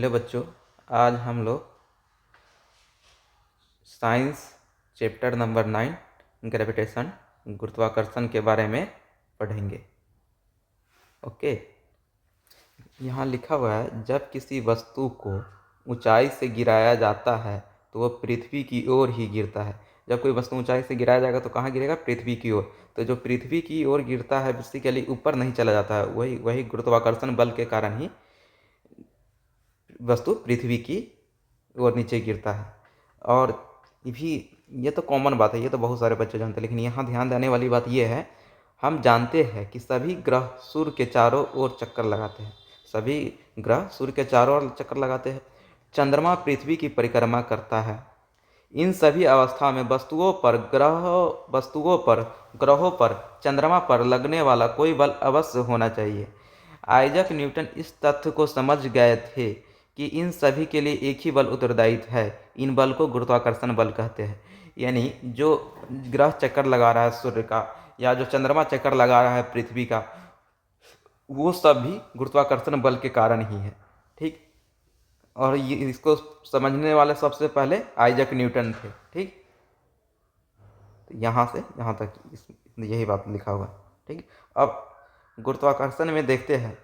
Hello बच्चों, आज हम लोग साइंस चैप्टर नंबर 9 ग्रेविटेशन गुरुत्वाकर्षण के बारे में पढ़ेंगे। ओके, यहाँ लिखा हुआ है, जब किसी वस्तु को ऊंचाई से गिराया जाता है तो वह पृथ्वी की ओर ही गिरता है। जब कोई वस्तु ऊंचाई से गिराया जाएगा तो कहाँ गिरेगा? पृथ्वी की ओर। तो जो पृथ्वी की ओर गिरता है बेसिकली ऊपर नहीं चला जाता है, वही गुरुत्वाकर्षण बल के कारण ही वस्तु पृथ्वी की ओर नीचे गिरता है। और ये तो कॉमन बात है, ये तो बहुत सारे बच्चे जानते हैं, लेकिन यहाँ ध्यान देने वाली बात ये है, हम जानते हैं कि सभी ग्रह सूर्य के चारों ओर चक्कर लगाते हैं। सभी ग्रह सूर्य के चारों ओर चक्कर लगाते हैं। चंद्रमा पृथ्वी की परिक्रमा करता है। इन सभी अवस्था में वस्तुओं पर ग्रहों पर चंद्रमा पर लगने वाला कोई बल अवश्य होना चाहिए। आइजक न्यूटन इस तथ्य को समझ गए थे कि इन सभी के लिए एक ही बल उत्तरदायी है। इन बल को गुरुत्वाकर्षण बल कहते हैं। यानी जो ग्रह चक्कर लगा रहा है सूर्य का, या जो चंद्रमा चक्कर लगा रहा है पृथ्वी का, वो सब भी गुरुत्वाकर्षण बल के कारण ही है। ठीक, और ये इसको समझने वाले सबसे पहले आइजक न्यूटन थे। ठीक, तो यहाँ से यहाँ तक यही बात लिखा हुआ है। ठीक, अब गुरुत्वाकर्षण में देखते हैं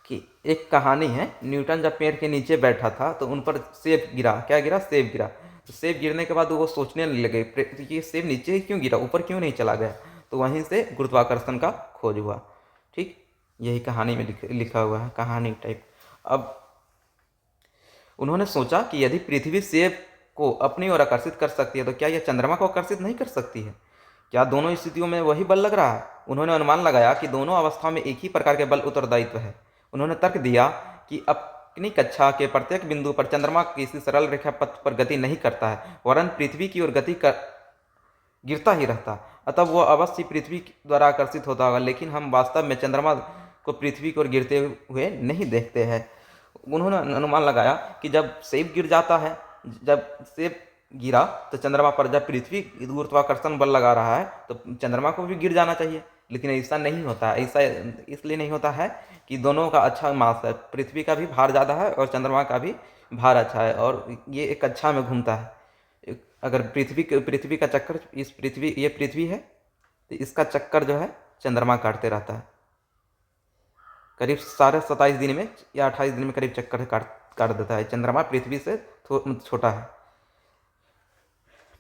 कि एक कहानी है। न्यूटन जब पेड़ के नीचे बैठा था तो उन पर सेब गिरा। क्या गिरा? सेब गिरा। तो सेब गिरने के बाद वो सोचने लगे, ये सेब नीचे क्यों गिरा, ऊपर क्यों नहीं चला गया? तो वहीं से गुरुत्वाकर्षण का खोज हुआ। ठीक, यही कहानी में लिखा हुआ है, कहानी टाइप। अब उन्होंने सोचा कि यदि पृथ्वी सेब को अपनी ओर आकर्षित कर सकती है तो क्या यह चंद्रमा को आकर्षित नहीं कर सकती है? क्या दोनों स्थितियों में वही बल लग रहा है? उन्होंने अनुमान लगाया कि दोनों अवस्थाओं में एक ही प्रकार के बल उत्तरदायित्व है। उन्होंने तर्क दिया कि अपनी कक्षा के प्रत्येक बिंदु पर चंद्रमा किसी सरल रेखा पथ पर गति नहीं करता है, वरन पृथ्वी की ओर गति कर गिरता ही रहता। अतः वह अवश्य पृथ्वी द्वारा आकर्षित होता होगा, लेकिन हम वास्तव में चंद्रमा को पृथ्वी की ओर गिरते हुए नहीं देखते हैं। उन्होंने अनुमान लगाया कि जब सेब गिर जाता है, जब सेब गिरा तो चंद्रमा पर जब पृथ्वी गुरुत्वाकर्षण बल लगा रहा है तो चंद्रमा को भी गिर जाना चाहिए, लेकिन ऐसा नहीं होता है। ऐसा इसलिए नहीं होता है कि दोनों का अच्छा मास है, पृथ्वी का भी भार ज़्यादा है और चंद्रमा का भी भार अच्छा है, और ये एक कक्षा में घूमता है। अगर पृथ्वी का चक्कर, ये पृथ्वी है तो इसका चक्कर जो है चंद्रमा काटते रहता है। करीब 27.5 दिन में या 28 दिन में करीब चक्कर काट देता है। चंद्रमा पृथ्वी से छोटा है।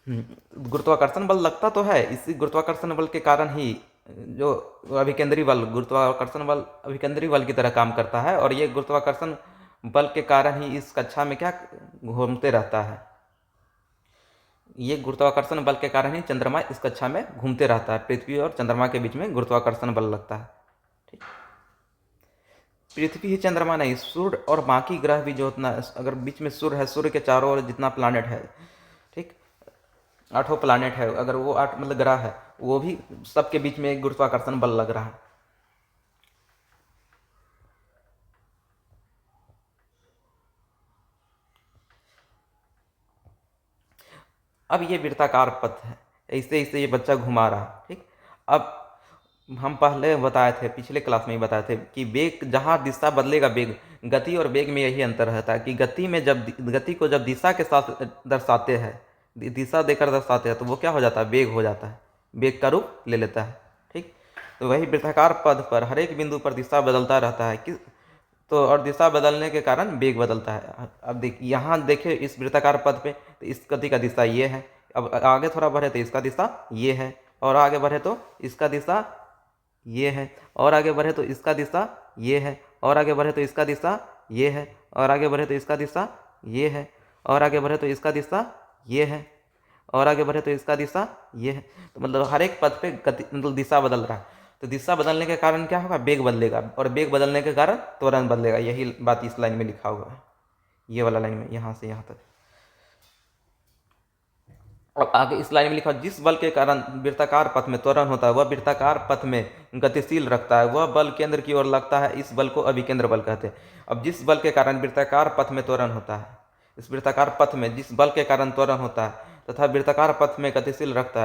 गुरुत्वाकर्षण बल लगता तो है, इसी गुरुत्वाकर्षण बल के कारण ही जो गुरुत्वाकर्षण बल अभिकेंद्री बल की तरह काम करता है, और ये गुरुत्वाकर्षण बल के कारण ही इस कक्षा में क्या घूमते रहता है। ये गुरुत्वाकर्षण बल के कारण ही चंद्रमा इस कक्षा में घूमते रहता है। पृथ्वी और चंद्रमा के बीच में गुरुत्वाकर्षण बल लगता है। ठीक, पृथ्वी ही चंद्रमा नहीं, सूर्य और बाकी ग्रह भी जो उतना, अगर बीच में सूर्य है, सूर्य के चारों ओर जितना प्लानेट है, ठीक, 8 प्लानेट है, अगर वो 8 मतलब ग्रह है, वो भी सबके बीच में एक गुरुत्वाकर्षण बल लग रहा है। अब ये वृत्ताकार पथ है, ऐसे ऐसे ये बच्चा घुमा रहा है। ठीक, अब हम पहले बताए थे, पिछले क्लास में ही बताए थे कि वेग जहाँ दिशा बदलेगा, वेग, गति और वेग में यही अंतर रहता है कि गति को जब दिशा के साथ दर्शाते हैं, दिशा देकर दर्शाते हैं, तो वो क्या हो जाता है? वेग हो जाता है, वेग का रूप ले लेता है। ठीक, तो वही वृत्ताकार पथ पर हर एक बिंदु पर दिशा बदलता रहता है तो और दिशा बदलने के कारण वेग बदलता है। अब यहाँ देखिए इस वृत्ताकार पथ पे, तो इस गति का दिशा ये है। अब आगे थोड़ा बढ़े तो इसका दिशा ये है, और आगे बढ़े तो इसका दिशा ये है, और आगे बढ़े तो इसका दिशा ये है, और आगे बढ़े तो इसका दिशा ये है, और आगे बढ़े तो इसका दिशा ये है, और आगे बढ़े तो इसका दिशा ये है, और आगे बढ़े तो इसका दिशा ये है। तो मतलब हर एक पथ पे गति मतलब दिशा बदल रहा है। तो दिशा बदलने के कारण क्या होगा? वेग बदलेगा, और वेग बदलने के कारण त्वरण बदलेगा। यही बात इस लाइन में लिखा हुआ है, ये वाला लाइन में, यहाँ से यहाँ तक। अब आगे इस लाइन में लिखा, जिस बल के कारण वृत्ताकार पथ में त्वरण होता है वह वृत्ताकार पथ में गतिशील रखता है। वह बल केंद्र की ओर लगता है, इस बल को अभिकेंद्र बल कहते हैं। अब जिस बल के कारण वृत्ताकार पथ में त्वरण होता है, इस वृत्ताकार पथ में जिस बल के कारण त्वरण होता है तथा वृत्ताकार पथ में गतिशील रखता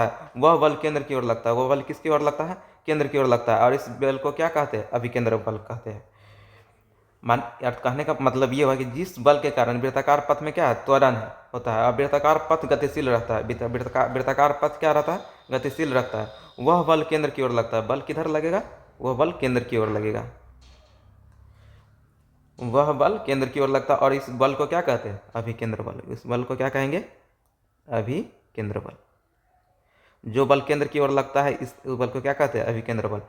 है, वह बल केंद्र की ओर लगता है। वह बल किसकी ओर लगता है? केंद्र की ओर लगता है, और इस बल को क्या कहते हैं? अभिकेंद्र बल कहते हैं। मान यार कहने का मतलब ये हुआ कि जिस बल के कारण वृत्ताकार पथ में क्या है? त्वरण होता है, और वृत्ताकार पथ गतिशील रहता है। वृत्ताकार पथ क्या रहता है? गतिशील रहता है। वह बल केंद्र की ओर लगता है। बल किधर लगेगा? वह बल केंद्र की ओर लगेगा। वह बल केंद्र की ओर लगता है, और इस बल को क्या कहते हैं? अभिकेंद्र बल। इस बल को क्या कहेंगे? अभिकेंद्र बल। जो बल केंद्र की ओर लगता है इस बल को क्या कहते हैं? अभिकेंद्र बल।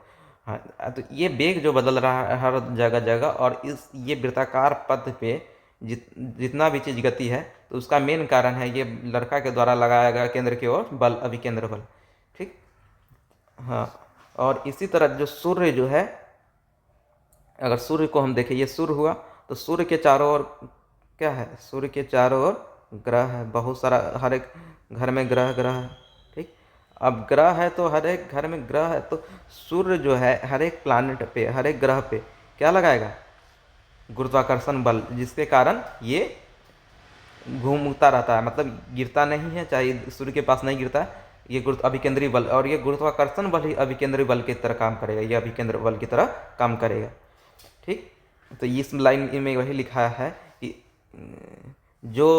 हाँ, तो ये वेग जो बदल रहा है हर जगह जगह, और ये वृत्ताकार पथ पे जितना भी चीज गति है, तो उसका मेन कारण है ये लड़का के द्वारा लगाया गया केंद्र की ओर बल, अभिकेंद्र बल। ठीक। हाँ, और इसी तरह जो सूर्य जो है, अगर सूर्य को हम देखें, ये सूर्य हुआ, तो सूर्य के चारों ओर क्या है? सूर्य के चारों ओर ग्रह है, बहुत सारा, हर एक घर में ग्रह ग्रह है। ठीक। अब ग्रह है तो हर एक घर में ग्रह है, तो सूर्य जो है हर एक प्लानिट पे, हर एक ग्रह पे क्या लगाएगा? गुरुत्वाकर्षण बल, जिसके कारण ये घूमता रहता है, मतलब गिरता नहीं है, चाहे सूर्य के पास नहीं गिरता है। ये गुरुत्व अभिकेंद्री बल, और ये गुरुत्वाकर्षण बल ही अभिकेंद्री बल की तरह काम करेगा, ये अभिकेंद्र बल की तरह काम करेगा। ठीक। तो इस लाइन में वही लिखा है कि जो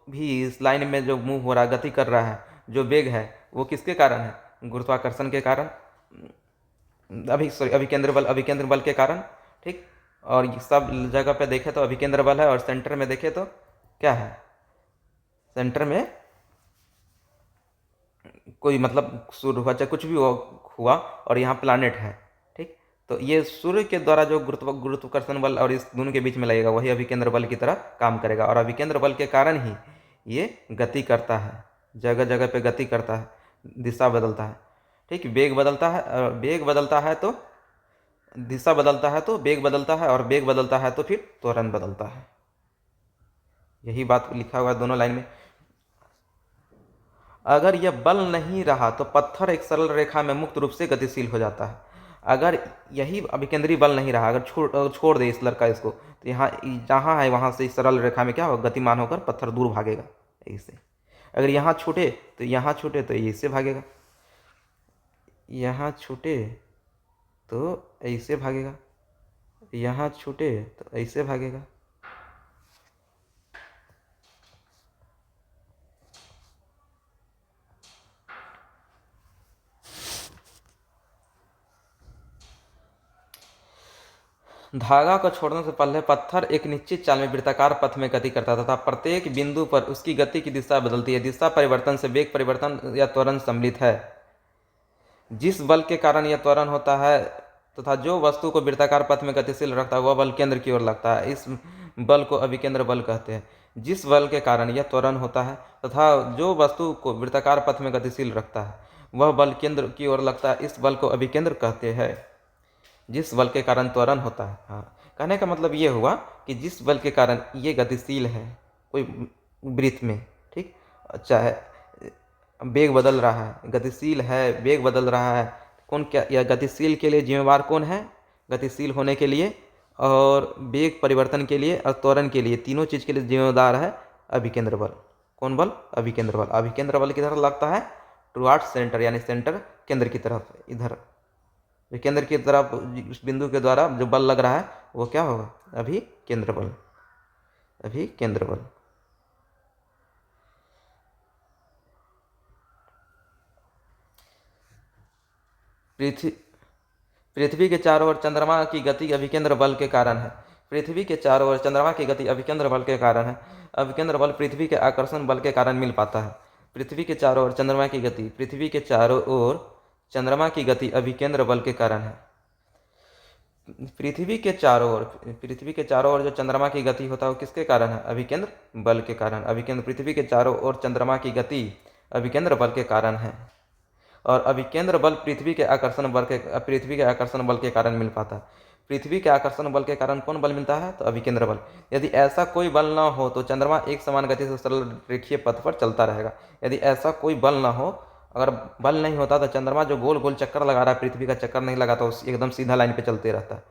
भी इस लाइन में जो मूव हो रहा है, गति कर रहा है, जो वेग है, वो किसके कारण है? गुरुत्वाकर्षण के कारण, अभिकेंद्र बल के कारण। ठीक। और सब जगह पे देखे तो अभिकेंद्र बल है, और सेंटर में देखे तो क्या है? सेंटर में कोई मतलब सूर्य हुआ, चाहे कुछ भी हुआ, और यहाँ प्लानेट है। ठीक। तो ये सूर्य के द्वारा जो गुरुत्वाकर्षण बल और इस दोनों के बीच में लगेगा, वही अभिकेंद्र बल की तरह काम करेगा, और अभिकेंद्र बल के कारण ही ये गति करता है, जगह जगह पे गति करता है, दिशा बदलता है। ठीक। वेग बदलता है, वेग बदलता है तो दिशा बदलता है, तो वेग बदलता है, और वेग बदलता है तो फिर त्वरण बदलता है। यही बात लिखा हुआ है दोनों लाइन में। अगर यह बल नहीं रहा तो पत्थर एक सरल रेखा में मुक्त रूप से गतिशील हो जाता है। अगर यही अभिकेंद्री बल नहीं रहा, अगर छोड़ दे इस लड़का इसको, तो यहाँ जहाँ है वहाँ से इस सरल रेखा में क्या होगा? गतिमान होकर पत्थर दूर भागेगा ऐसे। अगर यहाँ छूटे तो ये इससे भागेगा, यहाँ छूटे तो ऐसे भागेगा, यहाँ छूटे तो ऐसे भागेगा। धागा को छोड़ने से पहले पत्थर एक निश्चित चाल में वृत्ताकार पथ में गति करता था तथा प्रत्येक बिंदु पर उसकी गति की दिशा बदलती है। दिशा परिवर्तन से वेग परिवर्तन या त्वरण सम्मिलित है। जिस बल के कारण यह त्वरण होता है तथा जो वस्तु को वृत्ताकार पथ में गतिशील रखता है, वह बल केंद्र की ओर लगता है। इस बल को अभिकेंद्र बल कहते हैं। जिस बल के कारण यह त्वरण होता है तथा जो वस्तु को वृत्ताकार पथ में गतिशील रखता है, वह बल केंद्र की ओर लगता है। इस बल को अभिकेंद्र कहते हैं। जिस बल के कारण त्वरण होता है, हाँ, कहने का मतलब ये हुआ कि जिस बल के कारण ये गतिशील है कोई वृत्त में, ठीक, चाहे वेग बदल रहा है, गतिशील है, वेग बदल रहा है, कौन क्या, या गतिशील के लिए जिम्मेवार कौन है? गतिशील होने के लिए और वेग परिवर्तन के लिए और त्वरण के लिए, तीनों चीज के लिए जिम्मेदार है अभिकेंद्र बल। कौन बल? अभिकेंद्र बल। अभिकेंद्र बल किधर लगता है? टुवर्ड्स सेंटर, यानी सेंटर केंद्र की तरफ, इधर केंद्र की तरफ उस बिंदु के द्वारा जो बल लग रहा है वो क्या होगा? अभिकेंद्र बल। अभिकेंद्र बल। पृथ्वी के चारों ओर चंद्रमा की गति अभिकेंद्र बल के कारण है। पृथ्वी के चारों ओर चंद्रमा की गति अभिकेंद्र बल के कारण है। अभिकेंद्र बल पृथ्वी के आकर्षण बल के कारण मिल पाता है। पृथ्वी के चारों ओर चंद्रमा की गति, पृथ्वी के चारों ओर चंद्रमा की गति अभिकेंद्र बल के कारण है। पृथ्वी के चारों ओर जो चंद्रमा की गति होता है वो किसके कारण है? अभिकेंद्र बल के कारण। अभिकेंद्र पृथ्वी के चारों ओर चंद्रमा की गति अभिकेंद्र बल के कारण है। और अभिकेंद्र बल पृथ्वी के आकर्षण बल के कारण मिल पाता है। पृथ्वी के आकर्षण बल के कारण कौन बल मिलता है? तो अभिकेंद्र बल। यदि ऐसा कोई बल ना हो तो चंद्रमा एक समान गति से सरल रेखीय पथ पर चलता रहेगा। यदि ऐसा कोई बल ना हो, अगर बल नहीं होता तो चंद्रमा जो गोल गोल चक्कर लगा रहा है, पृथ्वी का चक्कर नहीं लगाता, उस एकदम सीधा लाइन पे चलते रहता है।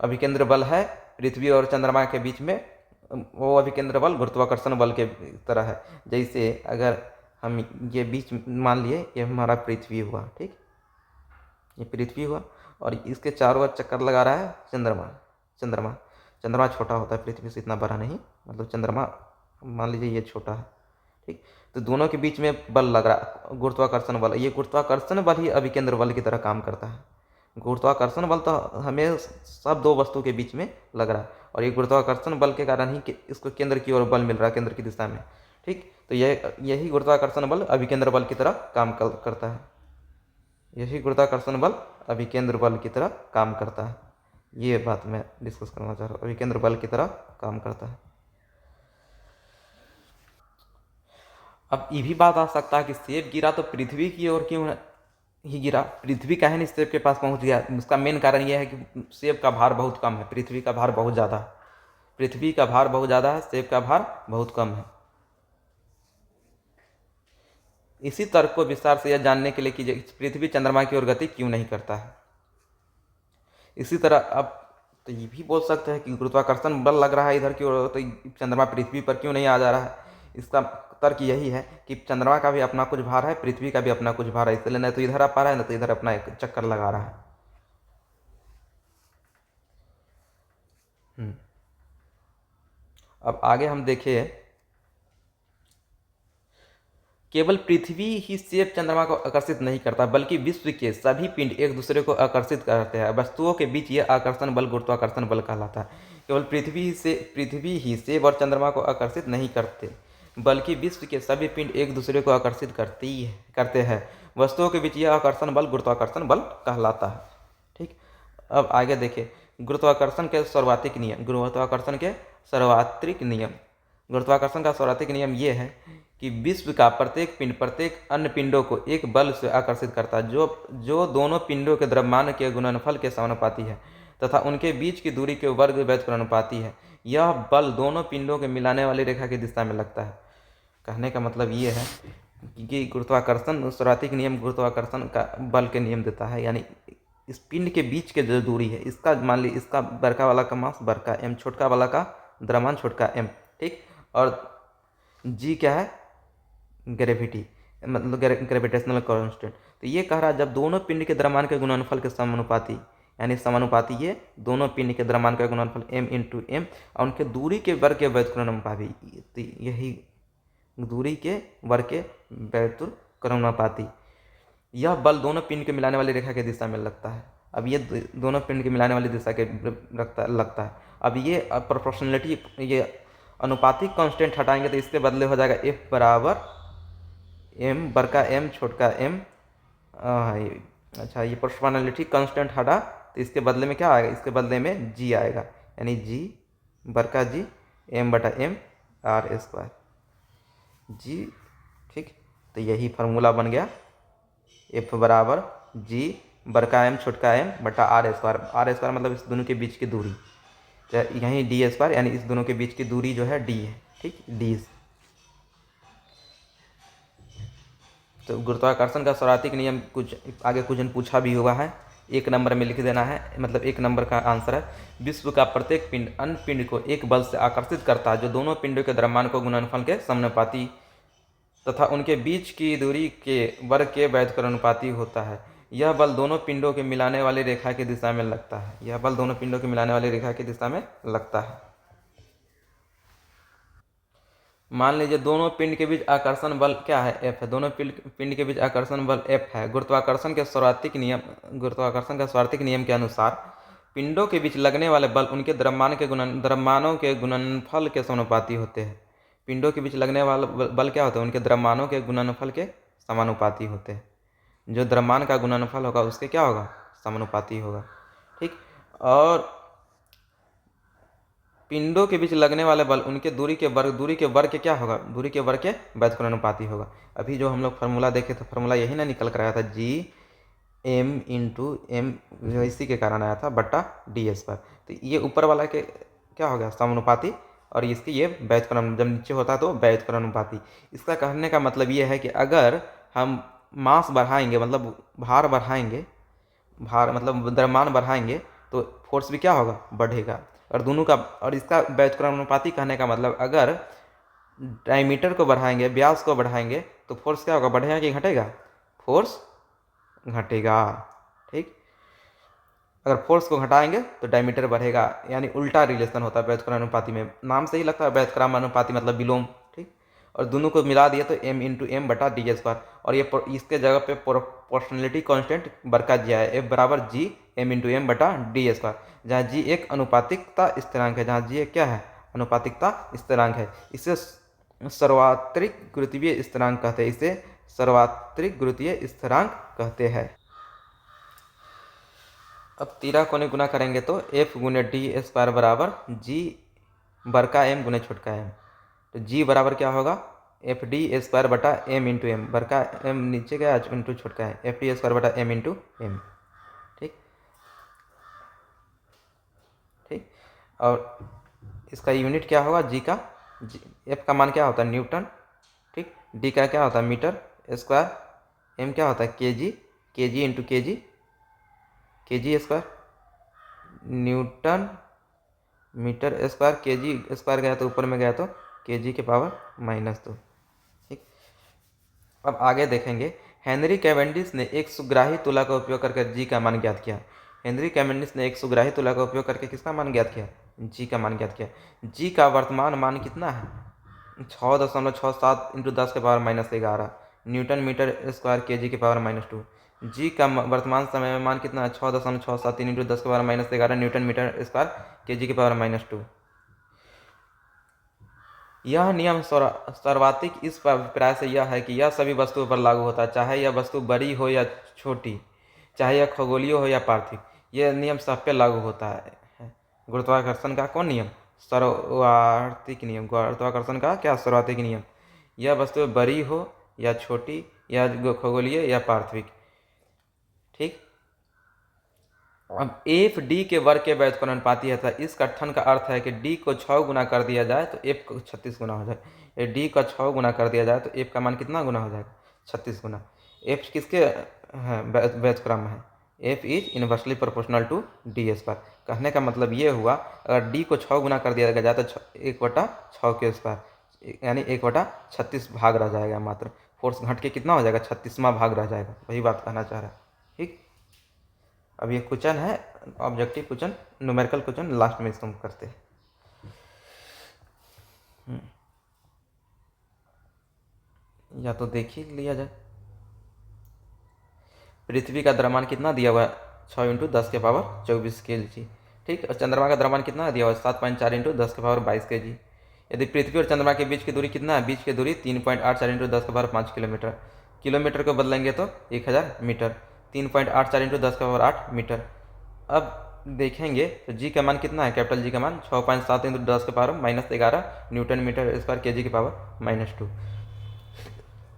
अभिकेंद्र बल है पृथ्वी और चंद्रमा के बीच में, वो अभिकेंद्र बल गुरुत्वाकर्षण बल के तरह है। जैसे अगर हम ये बीच मान लिए ये हमारा पृथ्वी हुआ, ठीक, ये पृथ्वी हुआ, और इसके चारों ओर चक्कर लगा रहा है चंद्रमा। चंद्रमा चंद्रमा छोटा होता है पृथ्वी से, इतना बड़ा नहीं, मतलब चंद्रमा मान लीजिए ये छोटा है, ठीक। तो दोनों के बीच में बल लग रहा, गुरुत्वाकर्षण बल। ये गुरुत्वाकर्षण बल ही अभिकेंद्र बल की तरह काम करता है। गुरुत्वाकर्षण बल तो हमें सब दो वस्तु के बीच में लग रहा है, और ये गुरुत्वाकर्षण बल के कारण ही इसको केंद्र की ओर बल मिल रहा है, केंद्र की दिशा में, ठीक। तो यही गुरुत्वाकर्षण बल अभिकेंद्र बल की तरह काम करता है। यही गुरुत्वाकर्षण बल अभिकेंद्र बल की तरह काम करता है। ये बात मैं डिस्कस करना चाह रहा हूँ, अभिकेंद्र बल की तरह काम करता है। अब ये भी बात आ सकता है कि सेब गिरा तो पृथ्वी की ओर क्यों ही गिरा, पृथ्वी काहे नहीं सेब के पास पहुंच गया? उसका मेन कारण यह है कि सेब का भार बहुत कम है, पृथ्वी का भार बहुत ज़्यादा है। पृथ्वी का भार बहुत ज़्यादा है, सेब का भार बहुत कम है। इसी तर्क को विस्तार से यह जानने के लिए कि पृथ्वी चंद्रमा की ओर गति क्यों नहीं करता है। इसी तरह अब तो ये भी बोल सकते हैं कि गुरुत्वाकर्षण बल लग रहा है इधर की ओर, तो चंद्रमा पृथ्वी पर क्यों नहीं आ जा रहा है? इसका तर्क यही है कि चंद्रमा का भी अपना कुछ भार है, पृथ्वी का भी अपना कुछ भार है, इसलिए न तो इधर आ पा रहा है, न तो इधर अपना एक चक्कर लगा रहा है। अब आगे हम देखिए, केवल पृथ्वी ही सेब चंद्रमा को आकर्षित नहीं करता, बल्कि विश्व के सभी पिंड एक दूसरे को आकर्षित करते हैं। वस्तुओं के बीच यह आकर्षण बल गुरुत्वाकर्षण बल कहलाता है। केवल पृथ्वी ही सेब और चंद्रमा को आकर्षित नहीं करते, बल्कि विश्व के सभी पिंड एक दूसरे को आकर्षित करते हैं। वस्तुओं के बीच यह आकर्षण बल गुरुत्वाकर्षण बल कहलाता है, ठीक। अब आगे देखिए, गुरुत्वाकर्षण के सर्वाधिक नियम। गुरुत्वाकर्षण का सर्वाधिक नियम ये है कि विश्व का प्रत्येक पिंड प्रत्येक अन्य पिंडों को एक बल से आकर्षित करता है, जो दोनों पिंडों के द्रव्यमान के गुणनफल के समानुपाती है तथा उनके बीच की दूरी के वर्ग व्युत्क्रमानुपाती है। यह बल दोनों पिंडों के मिलाने वाली रेखा की दिशा में लगता है। कहने का मतलब ये है कि गुरुत्वाकर्षण सर्वाधिक नियम गुरुत्वाकर्षण का बल के नियम देता है, यानी इस पिंड के बीच के जो दूरी है, इसका मान ली इसका बड़का वाला का मास बड़का एम, छोटका वाला का द्रव्यमान छोटका एम, ठीक। और जी क्या है? ग्रेविटी, मतलब ग्रेविटेशनल कांस्टेंट। तो ये कह रहा है जब दोनों पिंड के द्रव्यमान के गुणनफल के समानुपाती, यानी समानुपाती ये दोनों पिंड के द्रव्यमान का गुणनफल m इंटू एम और उनके दूरी के वर्ग के व्युत्क्रमानुपाती, तो यही दूरी के वर्ग के व्युत्क्रमानुपाती, यह बल दोनों पिंड के मिलाने वाली रेखा की दिशा में लगता है। अब ये दोनों पिंड के मिलाने वाली दिशा के लगता है। अब ये प्रोपोर्शनलिटी, ये अनुपातिक कांस्टेंट हटाएंगे तो इसके बदले हो जाएगा F बराबर m बड़का m छोटका m। अच्छा, ये प्रोपोर्शनलिटी कांस्टेंट हटा तो इसके बदले में क्या आएगा? इसके बदले में g आएगा, यानी g बड़का g m बटा m r स्क्वायर g, ठीक। तो यही फार्मूला बन गया, F बराबर g बड़का m छोटका m बटा r स्क्वायर। r स्क्वायर मतलब इस दोनों के बीच की दूरी, यहीं डी स्क्वायर, यानी इस दोनों के बीच की दूरी जो है d है, ठीक, d। तो गुरुत्वाकर्षण का सर्वाधिक नियम कुछ आगे कुछ पूछा भी हुआ है, 1 नंबर में लिख देना है, मतलब 1 नंबर का आंसर है, विश्व का प्रत्येक पिंड अन्य पिंड को एक बल से आकर्षित करता है जो दोनों पिंडों के द्रव्यमान को गुणनफल के समानुपाती तथा उनके बीच की दूरी के वर्ग के व्युत्क्रमानुपाती होता है। यह बल दोनों पिंडों के मिलाने वाली रेखा की दिशा में लगता है। यह बल दोनों पिंडों के मिलाने वाली रेखा की दिशा में लगता है। मान लीजिए दोनों पिंड के बीच आकर्षण बल क्या है? F है। दोनों पिंड के बीच आकर्षण बल F है। गुरुत्वाकर्षण के सर्वाधिक नियम के अनुसार पिंडों के बीच लगने वाले बल उनके द्रव्यमानों के गुणनफल के समानुपाती होते हैं। पिंडों के बीच लगने वाले बल क्या होते हैं? उनके द्रव्यमानों के गुणनफल के समानुपाती होते हैं। जो द्रव्यमान का गुणनफल होगा उसके क्या होगा? समानुपाती होगा, ठीक। और पिंडों के बीच लगने वाले बल उनके दूरी के वर्ग के क्या होगा? दूरी के वर्ग के व्युत्क्रमानुपाती होगा। अभी जो हम लोग फार्मूला देखे तो फार्मूला यही ना निकल कर आया था, जी m इंटू एम, जो इसी के कारण आया था, बट्टा डी स्क्वायर। तो ये ऊपर वाला के क्या हो गया? समानुपाती, और इसकी ये व्युत्क्रम, जब नीचे होता तो व्युत्क्रमानुपाती। इसका कहने का मतलब ये है कि अगर हम मास बढ़ाएंगे, मतलब भार बढ़ाएंगे, भार मतलब द्रव्यमान बढ़ाएंगे, तो फोर्स भी क्या होगा? बढ़ेगा। और दोनों का, और इसका व्युत्क्रमानुपाती कहने का मतलब अगर डायमीटर को बढ़ाएंगे, व्यास को बढ़ाएंगे, तो फोर्स क्या होगा? बढ़ेगा कि घटेगा? फोर्स घटेगा। ठीक। अगर फोर्स को घटाएंगे तो डायमीटर बढ़ेगा, यानी उल्टा रिलेशन होता है व्युत्क्रमानुपाती में। नाम से ही लगता है व्युत्क्रमानुपाती मतलब विलोम, ठीक। और दोनों को मिला दिया तो m इंटू एम बटा डी स्क्वायर, और ये इसके जगह पे प्रोपोर्शनलिटी कांस्टेंट बरका दिया है, f बराबर g m इंटू एम बटा डी स्क्वायर, जहाँ g एक अनुपातिकता स्थिरांक है, जहाँ g एक क्या है, अनुपातिकता स्थिरांक है। इसे सार्वत्रिक गुरुत्वीय स्थिरांक कहते हैं, इसे सार्वत्रिक गुरुत्वीय स्थिरांक कहते हैं। अब तीरा कोने गुना करेंगे तो f गुने डी स्क्वायर बराबर g बड़का m गुने छोटका m, तो g बराबर क्या होगा, एफ डी स्क्वायर बटा m इंटू एम, बड़का m नीचे गया इंटू छोटका है, एफ डी स्क्वायर बटा m इंटू एम, ठीक। ठीक, और इसका यूनिट क्या होगा, g का, f का मान क्या होता है, न्यूटन, ठीक। d का क्या होता है, मीटर स्क्वायर, m क्या होता है, के जी इंटू के जी स्क्वायर, न्यूटन मीटर स्क्वायर, के जी स्क्वायर गया तो ऊपर में गया तो के जी के पावर -2, ठीक। अब आगे देखेंगे, हेनरी कैवेंडिश ने एक सुग्राही तुला का उपयोग करके जी का मान ज्ञात किया। हेनरी कैवेंडिश ने एक सुग्राही तुला का उपयोग करके किसका मान ज्ञात किया, जी का मान ज्ञात किया। जी का वर्तमान मान कितना है, 6.67 इंटू 10 के पावर -11 न्यूटन मीटर स्क्वायर के जी के पावर -2। जी का वर्तमान समय में मान कितना है, 6.673 इंटू 10 के पावर -11 न्यूटन मीटर स्क्वायर के जी के पावर -2। यह नियम सर्वातिक इस अभिप्राय से यह है कि यह सभी वस्तुओं पर लागू होता है, चाहे यह वस्तु बड़ी हो या छोटी, चाहे यह खगोलीय हो या पार्थिव, यह नियम सब पे लागू होता है। गुरुत्वाकर्षण का कौन नियम, सर्वातिक नियम, गुरुत्वाकर्षण का क्या, सर्वातिक नियम। यह वस्तु बड़ी हो या छोटी या खगोलीय या पार्थिव, ठीक। अब एफ डी के वर्ग के व्युत्क्रमानुपाती है, इस कथन का अर्थ है कि डी को 6 गुना कर दिया जाए तो एफ को 36 गुना हो जाए। डी का 6 गुना कर दिया जाए तो एफ का मान कितना गुना हो जाएगा, 36 गुना। एफ किसके व्युत्क्रम है, f is inversely proportional to d square. कहने का मतलब ये हुआ, अगर डी को 6 गुना कर दिया जाए तो 1/6 के स्क्वायर, यानी 1/36 भाग रह जाएगा मात्र। फोर्स घट के कितना हो जाएगा, 36वां भाग रह जाएगा, वही बात कहना चाह रहा है, ठीक। अब ये क्वेश्चन है objective question, numerical question, last में इसको हम करते हैं। या तो देख ही लिया जाए। पृथ्वी का द्रव्यमान कितना दिया हुआ है, 6 इंटू 10 के पावर 24 kg, ठीक। और चंद्रमा का द्रव्यमान कितना दिया हुआ है, 7.4 इंटू 10 के पावर 22 kg। यदि पृथ्वी और चंद्रमा के बीच की दूरी कितना है, बीच की दूरी 3.84 इंटू 10 के पावर 5 किलोमीटर, किलोमीटर को बदलेंगे तो 1000 मीटर, 3.84 इंटू 10 के पावर 8 मीटर। अब देखेंगे तो जी का मान कितना है, कैपिटल जी का मान 6.7 इंटू 10 के पावर -11 न्यूटन मीटर स्क्वायर के जी के पावर -2।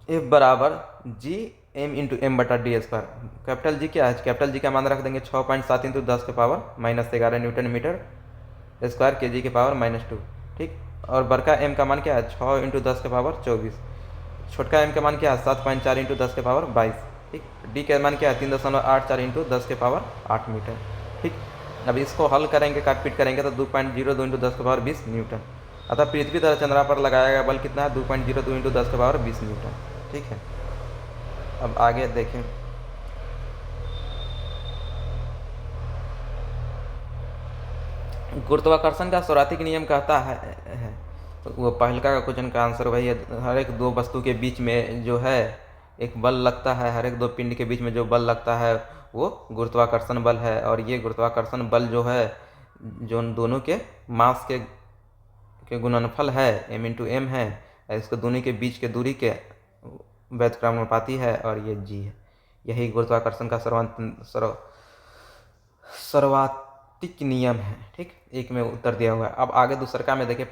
एफ बराबर जी एम इंटू एम बटा डी स्क्वायर। कैपिटल जी क्या है, कैपिटल जी का मान रख देंगे 6.7 इंटू 10 के पावर -11 न्यूटन मीटर स्क्वायर के जी के पावर -2, ठीक। और बड़का एम का मान क्या है, 6 इंटू 10 के पावर 24। छोटका एम का मान क्या है, 7.4 इंटू 10 के पावर 22, ठीक। डी का मान क्या है, 3.84 इंटू 10 के पावर 8 मीटर, ठीक। अब इसको हल करेंगे, काटपीट करेंगे तो 2.02 इंटू 10 के पावर 20 न्यूटन। अतः पृथ्वी तथा चंद्रमा पर लगाया गया बल कितना है, 2.02 इंटू 10 के पावर 20 न्यूटन, ठीक है। अब आगे देखें, गुरुत्वाकर्षण का सर्वाधिक नियम कहता है तो वो पहल का क्वेश्चन का आंसर वही है, हर एक दो वस्तु के बीच में जो है एक बल लगता है, हर एक दो पिंड के बीच में जो बल लगता है वो गुरुत्वाकर्षण बल है। और ये गुरुत्वाकर्षण बल जो है, जो दोनों के मास के गुणनफल है, m इंटू एम है, इसको दोनों के बीच के दूरी के व्युत्क्रमानुपाती है, और ये g है। यही गुरुत्वाकर्षण का सर्वाधिक नियम है, ठीक। एक में उत्तर दिया हुआ है। अब आगे दूसरा में देखें,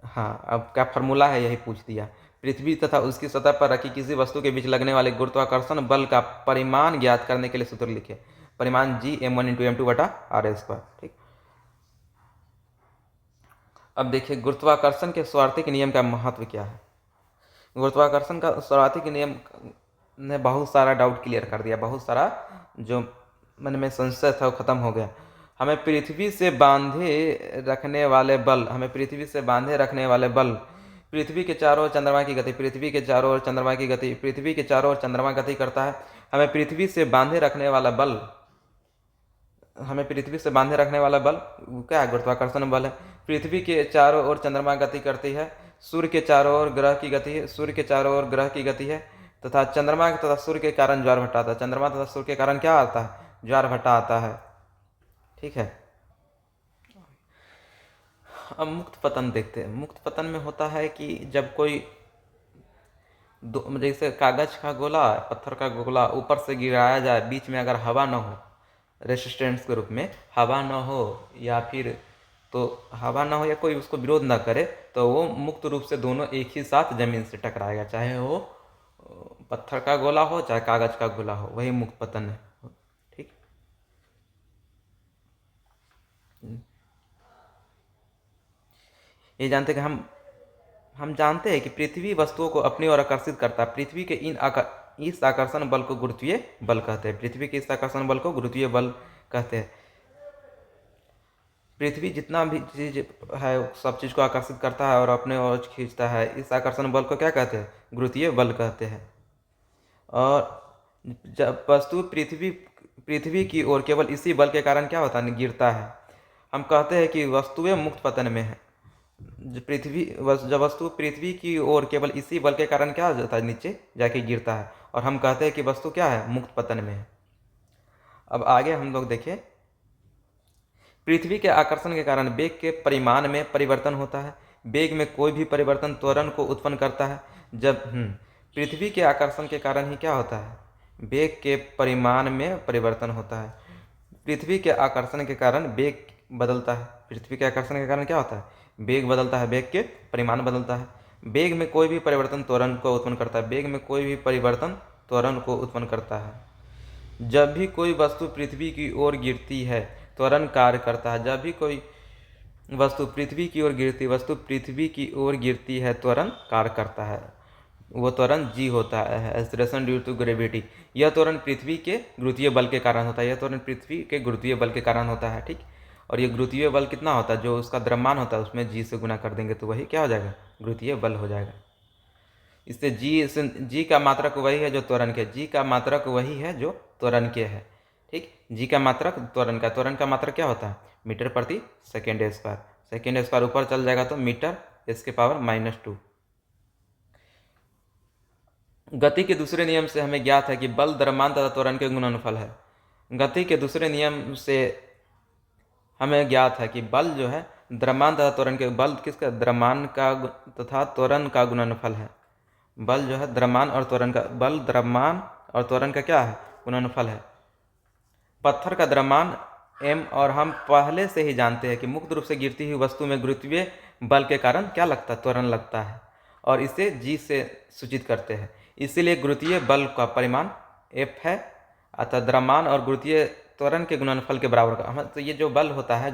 हाँ, अब क्या फार्मूला है यही पूछ दिया। पृथ्वी तथा उसकी सतह पर रखी किसी वस्तु के बीच लगने वाले गुरुत्वाकर्षण बल का परिमाण ज्ञात करने के लिए सूत्र लिखिए। परिमाण जी m1 इंटू m2 बटा r स्क्वायर, ठीक। अब देखिए गुरुत्वाकर्षण के सर्वाधिक नियम का महत्व क्या है। गुरुत्वाकर्षण का सर्वाधिक नियम ने बहुत सारा डाउट क्लियर कर दिया, बहुत सारा जो मन में संशय था वो खत्म हो गया। हमें पृथ्वी से बांधे रखने वाले बल, पृथ्वी के चारों ओर चंद्रमा की गति, पृथ्वी के चारों ओर चंद्रमा की गति, पृथ्वी के चारों ओर चंद्रमा गति करता है, हमें पृथ्वी से बांधे रखने वाला बल वो क्या है? गुरुत्वाकर्षण बल है। पृथ्वी के चारों ओर चंद्रमा गति करती है, सूर्य के चारों ओर ग्रह की गति है, सूर्य के चारों ओर ग्रह की गति है, तथा चंद्रमा तथा सूर्य के कारण ज्वार भट्टा आता है। चंद्रमा तथा सूर्य के कारण क्या आता है? ज्वार भट्टा आता है। ठीक है। अब मुक्त पतन देखते हैं। मुक्त पतन में होता है कि जब कोई जैसे कागज का गोला, पत्थर का गोला ऊपर से गिराया जाए, बीच में अगर हवा न हो, रेसिस्टेंस के रूप में हवा न हो, या फिर तो हवा ना हो या कोई उसको विरोध ना करे, तो वो मुक्त रूप से दोनों एक ही साथ जमीन से टकराएगा, चाहे वो पत्थर का गोला हो चाहे कागज का गोला हो, वही मुक्त पतन है। ठीक। ये जानते कि हम जानते हैं कि पृथ्वी वस्तुओं को अपनी ओर आकर्षित करता है। पृथ्वी के इस आकर्षण बल को गुरुत्वीय बल कहते हैं। पृथ्वी के इस आकर्षण बल को गुरुत्वीय बल कहते हैं। पृथ्वी जितना भी चीज है सब चीज को आकर्षित करता है और अपने ओर खींचता है। इस आकर्षण बल को क्या कहते हैं? गुरुत्वीय बल कहते हैं। और जब वस्तु पृथ्वी की ओर केवल इसी बल के कारण क्या होता है? गिरता है। हम कहते हैं कि वस्तुएं मुक्त पतन में है। जब वस्तु पृथ्वी की ओर केवल इसी बल के कारण क्या हो जाता है? नीचे जाके गिरता है। और हम कहते हैं कि वस्तु क्या है? मुक्त पतन में है। अब आगे हम लोग देखें। पृथ्वी के आकर्षण के कारण वेग के परिमाण में परिवर्तन होता है। वेग में कोई भी परिवर्तन त्वरण को उत्पन्न करता है। जब पृथ्वी के आकर्षण के कारण ही क्या होता है? वेग के परिमाण में परिवर्तन होता है। पृथ्वी के आकर्षण के कारण वेग बदलता है। पृथ्वी के आकर्षण के कारण क्या होता है? वेग बदलता है, वेग के परिमाण बदलता है। वेग में कोई भी परिवर्तन त्वरण को उत्पन्न करता है। वेग में कोई भी परिवर्तन त्वरण को उत्पन्न करता है। जब भी कोई वस्तु पृथ्वी की ओर गिरती है, त्वरण कार्य करता है। जब भी कोई वस्तु पृथ्वी की ओर गिरती है, त्वरण कार्य करता है। वो त्वरण जी होता है, एक्सेलरेशन ड्यू टू ग्रेविटी। यह त्वरण पृथ्वी के गुरुत्वीय बल के कारण होता है। ठीक। और ये गुरुत्वीय बल कितना होता है? जो उसका द्रव्यमान होता है उसमें जी से गुना कर देंगे तो वही क्या हो जाएगा? गुरुत्वीय बल हो जाएगा। इससे जी का मात्रक वही है जो त्वरण के ठीक। जी का मात्रक त्वरण का मात्रक क्या होता है? मीटर प्रति सेकेंड स्क्वायर। सेकेंड स्क्वायर ऊपर चल जाएगा तो मीटर इसके पावर -2। गति के दूसरे नियम से हमें ज्ञात है कि बल द्रव्यमान तथा त्वरण के गुणनफल है। गति के दूसरे नियम से हमें ज्ञात है कि बल जो है द्रव्यमान तथा त्वरण के द्रव्यमान का तथा त्वरण का गुणनफल है। बल जो है द्रव्यमान और त्वरण का क्या है? गुणनफल है। पत्थर का द्रव्यमान m, और हम पहले से ही जानते हैं कि मुक्त रूप से गिरती हुई वस्तु में गुरुत्वीय बल के कारण क्या लगता है? त्वरण लगता है, और इसे g से सूचित करते हैं। इसीलिए गुरुत्वीय बल का परिमाण F है, अतः द्रव्यमान और गुरुत्वीय त्वरण के गुणनफल के बराबर का। तो ये जो बल होता है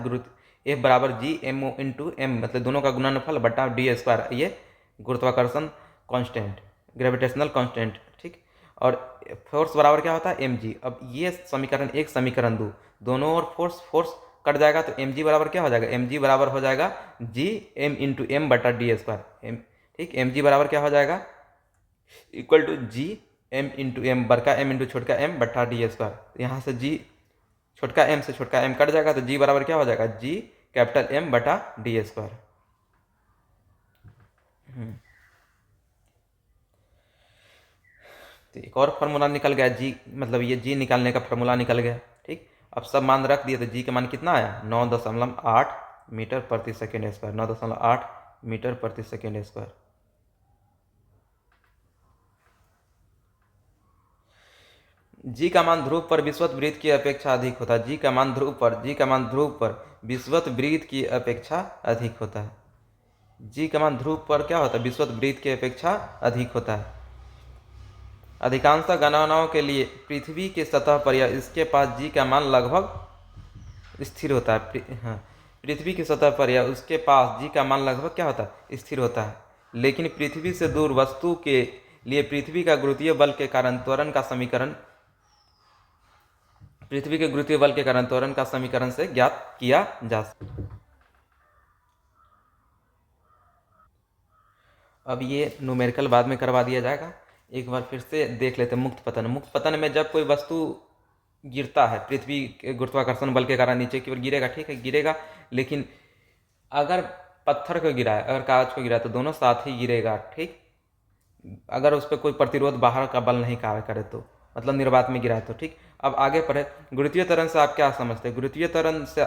F बराबर G m इंटू एम, मतलब दोनों का गुणनफल बटा d²। ये गुरुत्वाकर्षण कांस्टेंट, ग्रेविटेशनल कांस्टेंट। ठीक। और फोर्स बराबर क्या होता है? mg। अब ये समीकरण 1 समीकरण 2 दोनों और फोर्स कट जाएगा तो mg बराबर क्या हो जाएगा? mg बराबर हो जाएगा g m इंटू एम बटा d²। ठीक। mg बराबर क्या हो जाएगा? Equal to G m into m, बड़का m इंटू छोटका m बटा d²। यहाँ से g छोटका m से छोटका m कट जाएगा तो g बराबर क्या हो जाएगा? g कैपिटल M बटा d²। तो एक और फार्मूला निकल गया जी, मतलब ये जी निकालने का फार्मूला निकल गया। ठीक। अब सब मान रख दिए तो जी का मान कितना आया? 9.8 मीटर प्रति सेकेंड स्क्वायर। 9.8 मीटर प्रति सेकेंड स्क्वायर। जी का मान ध्रुव पर विषुवत वृत्त की अपेक्षा अधिक होता है। जी का मान ध्रुव पर विषुवत वृत्त की अपेक्षा अधिक होता है। जी का मान ध्रुव पर क्या होता है? विषुवत वृत्त की अपेक्षा अधिक होता है। अधिकांश गणनाओं के लिए पृथ्वी की सतह पर या इसके पास जी का मान लगभग स्थिर होता है। हाँ, पृथ्वी की सतह पर या उसके पास जी का मान लगभग क्या होता है? स्थिर होता है। लेकिन पृथ्वी से दूर वस्तु के लिए पृथ्वी के गुरुत्वीय बल के कारण त्वरण का समीकरण से ज्ञात किया जा सकता। अब ये न्यूमेरिकल बाद में करवा दिया जाएगा। एक बार फिर से देख लेते हैं मुक्त पतन। मुक्त पतन में जब कोई वस्तु गिरता है पृथ्वी के गुरुत्वाकर्षण बल के कारण नीचे की ओर गिरेगा, ठीक है, गिरेगा, लेकिन अगर पत्थर को गिरा है, अगर कागज को गिरा है तो दोनों साथ ही गिरेगा, ठीक। अगर उस पर कोई प्रतिरोध बाहर का बल नहीं कार्य करे तो, मतलब निर्वात में गिरा है तो, ठीक। अब आगे पढ़े, गुरुत्वीय त्वरण से आप क्या समझते हैं? गुरुत्वीय त्वरण से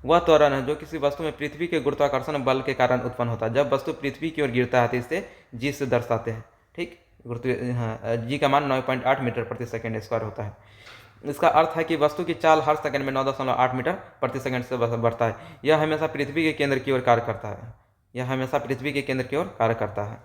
वह त्वरण है जो किसी वस्तु में पृथ्वी के गुरुत्वाकर्षण बल के कारण उत्पन्न होता है। जब वस्तु पृथ्वी की ओर गिरता है तो इसे जी से दर्शाते हैं, ठीक। गुरुत्वीय, हाँ, जी का मान 9.8 मीटर प्रति सेकंड स्क्वायर होता है। इसका अर्थ है कि वस्तु की चाल हर सेकंड में 9.8 मीटर प्रति सेकंड से बढ़ता है। यह हमेशा पृथ्वी के केंद्र की ओर कार्य करता है। यह हमेशा पृथ्वी के केंद्र की ओर कार्य करता है,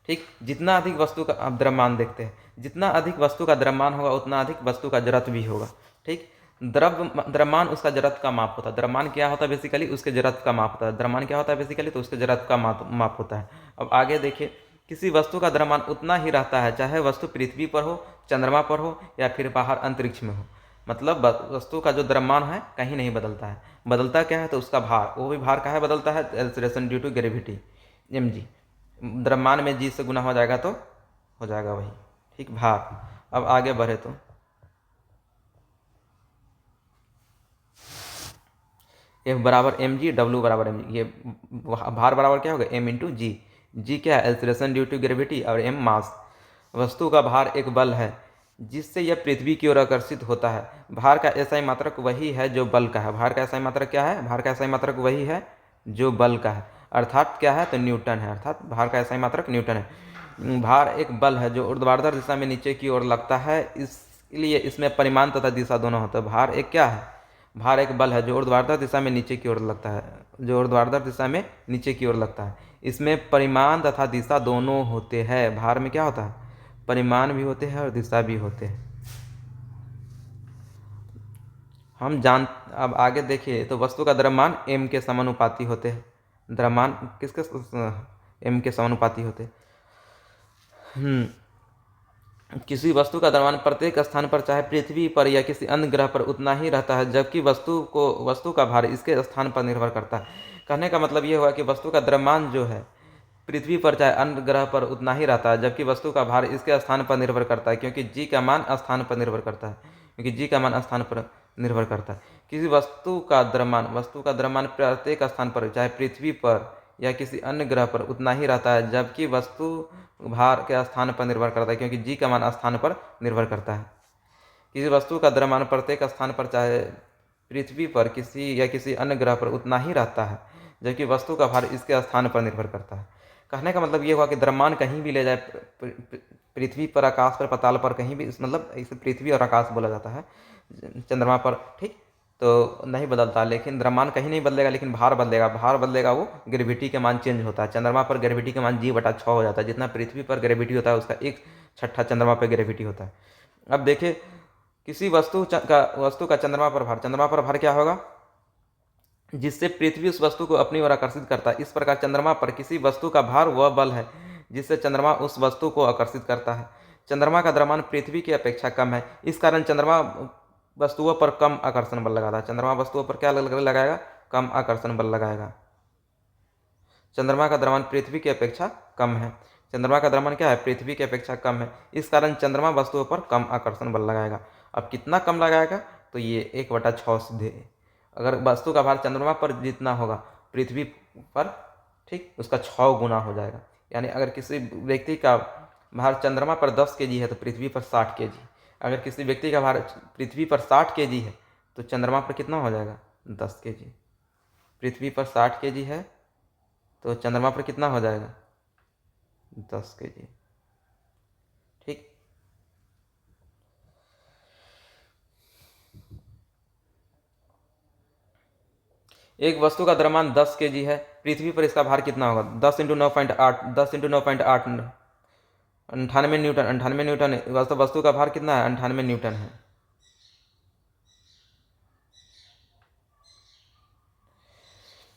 ठीक। जितना अधिक वस्तु का, आप द्रव्यमान देखते हैं, जितना अधिक वस्तु का द्रव्यमान होगा उतना अधिक वस्तु का जड़त्व भी होगा, ठीक। द्रव्यमान उसका जड़त्व का माप होता है। द्रव्यमान क्या होता है बेसिकली? उसके जड़त्व का माप होता है। द्रव्यमान क्या होता है बेसिकली? तो उसके जड़त्व का माप होता है। अब आगे देखिए, किसी वस्तु का द्रव्यमान उतना ही रहता है चाहे वस्तु पृथ्वी पर हो, चंद्रमा पर हो या फिर बाहर अंतरिक्ष में हो। मतलब वस्तु का जो द्रव्यमान है कहीं नहीं बदलता है। बदलता क्या है? तो उसका भार, वो भी भार का है बदलता है, acceleration due to gravity, mg। द्रव्यमान में जी से गुना हो जाएगा तो हो जाएगा वही, ठीक, भार। अब आगे बढ़े तो F बराबर mg, W बराबर mg। ये भार बराबर क्या होगा? m इंटू जी। जी क्या है? एक्सेलरेशन ड्यू टू ग्रेविटी, और m मास। वस्तु का भार एक बल है जिससे यह पृथ्वी की ओर आकर्षित होता है। भार का एसआई मात्रक वही है जो बल का है। भार का एसआई मात्रक क्या है? भार का एसआई मात्रक वही है जो बल का है, अर्थात क्या है? तो न्यूटन है। अर्थात भार का एसआई मात्रक न्यूटन है। भार एक बल है जो ऊर्ध्वाधर दिशा में नीचे की ओर लगता है, इसलिए इसमें परिमाण तथा दिशा दोनों होते हैं। भार एक क्या है? भार एक बल है जो ऊर्ध्वाधर दिशा में नीचे की ओर लगता है, जो ऊर्ध्वाधर दिशा में नीचे की ओर लगता है। इसमें परिमाण तथा दिशा दोनों होते हैं। भार में क्या होता है? परिमाण भी होते हैं और दिशा भी होते हैं। अब आगे देखिए, तो वस्तु का द्रव्यमान m के समानुपाती होते हैं। द्रव्यमान किसके m के समानुपाती होते हैं। किसी वस्तु का द्रव्यमान प्रत्येक स्थान पर, चाहे पृथ्वी पर या किसी अन्य ग्रह पर, उतना ही रहता है, जबकि वस्तु का भार इसके स्थान पर निर्भर करता है। कहने का मतलब ये हुआ कि वस्तु का द्रव्यमान जो है पृथ्वी पर चाहे अन्य ग्रह पर उतना ही रहता है, जबकि वस्तु का भार इसके स्थान पर निर्भर करता है, क्योंकि जी का मान स्थान पर निर्भर करता है। क्योंकि जी का मान स्थान पर निर्भर करता है। किसी वस्तु का द्रव्यमान प्रत्येक स्थान पर, चाहे पृथ्वी पर या किसी अन्य ग्रह पर, उतना ही रहता है, जबकि वस्तु भार के स्थान पर निर्भर करता है, क्योंकि जी का मान स्थान पर निर्भर करता है। किसी वस्तु का द्रव्यमान प्रत्येक स्थान पर, चाहे पृथ्वी पर किसी अन्य ग्रह पर, उतना ही रहता है, जबकि वस्तु का भार इसके स्थान पर निर्भर करता है। कहने का मतलब ये हुआ कि द्रव्यमान कहीं भी ले जाए, पृथ्वी पर, आकाश पर, पाताल पर, कहीं भी, मतलब इसे पृथ्वी और आकाश बोला जाता है, चंद्रमा पर, ठीक, तो नहीं बदलता। लेकिन द्रव्यमान कहीं नहीं बदलेगा, लेकिन भार बदलेगा। भार बदलेगा, वो ग्रेविटी के मान चेंज होता है। चंद्रमा पर ग्रेविटी का मान g/6 हो जाता है। जितना पृथ्वी पर ग्रेविटी होता है उसका 1/6 चंद्रमा पर ग्रेविटी होता है। अब देखिए, किसी वस्तु का चंद्रमा पर भार क्या होगा? जिससे पृथ्वी उस वस्तु को अपनी ओर आकर्षित करता है। इस प्रकार चंद्रमा पर किसी वस्तु का भार वह बल है जिससे चंद्रमा उस वस्तु को आकर्षित करता है। चंद्रमा का द्रव्यमान पृथ्वी की अपेक्षा कम है, इस कारण चंद्रमा वस्तुओं पर कम आकर्षण बल लगाता है। चंद्रमा वस्तुओं पर क्या लगाएगा? कम आकर्षण बल लगाएगा। चंद्रमा का द्रव्यमान पृथ्वी की अपेक्षा कम है। चंद्रमा का द्रव्यमान क्या है? पृथ्वी की अपेक्षा कम है, इस कारण चंद्रमा वस्तुओं पर कम आकर्षण बल लगाएगा। अब कितना कम लगाएगा? तो ये 1/6 सीधे। अगर वस्तु का भार चंद्रमा पर जितना होगा पृथ्वी पर, ठीक, उसका 6 गुना हो जाएगा। यानी अगर किसी व्यक्ति का भार चंद्रमा पर 10 kg है तो पृथ्वी पर 60 kg। अगर किसी व्यक्ति का भार पृथ्वी पर 60 kg है तो चंद्रमा पर कितना हो जाएगा? 10 kg। पृथ्वी पर 60 kg है तो चंद्रमा पर कितना हो जाएगा? 10 kg, ठीक। एक वस्तु का द्रव्यमान 10 kg है, पृथ्वी पर इसका भार कितना होगा? 10 × 9.8, 10 × 9.8, 98 न्यूटन। 98 न्यूटन। वस्तु का भार कितना है? 98 न्यूटन है।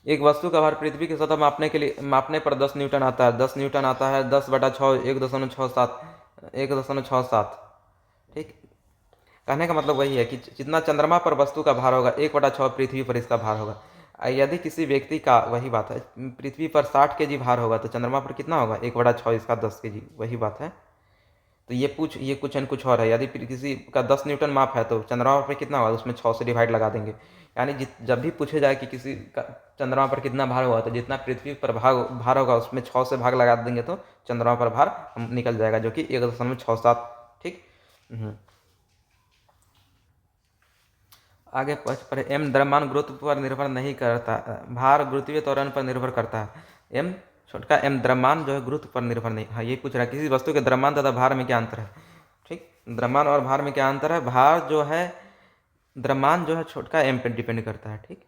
एक वस्तु का भार पृथ्वी की सतह मापने पर 10 न्यूटन आता है। 10 न्यूटन आता है, 10/6, 1.67, ठीक। कहने का मतलब वही है कि जितना चंद्रमा पर वस्तु का भार होगा 1/6 पृथ्वी पर इसका भार होगा। यदि किसी व्यक्ति का, वही बात है, पृथ्वी पर 60 केजी भार होगा तो चंद्रमा पर कितना होगा, 1/6 इसका 10 केजी, वही बात है। तो ये कुछ न कुछ और है। यदि किसी का 10 न्यूटन माप है तो चंद्रमा पर कितना होगा, उसमें 6 से डिवाइड लगा देंगे। यानी जब भी पूछे जाए कि किसी का चंद्रमा पर कितना भार होगा, तो जितना पृथ्वी पर भार होगा उसमें 6 से भाग लगा देंगे तो चंद्रमा पर भार निकल जाएगा, जो कि 1.67। ठीक। आगे पर एम द्रव्यमान गुरुत्व पर निर्भर नहीं करता, भार गुरुत्वीय त्वरण पर निर्भर करता है। एम छोटका एम द्रव्यमान जो है गुरुत्व पर निर्भर नहीं। हाँ, ये पूछ रहा है किसी वस्तु के द्रव्यमान तथा भार में क्या अंतर है। ठीक, द्रव्यमान और भार में क्या अंतर है। भार जो है, द्रव्यमान जो है छोटका एम पे डिपेंड करता है। ठीक,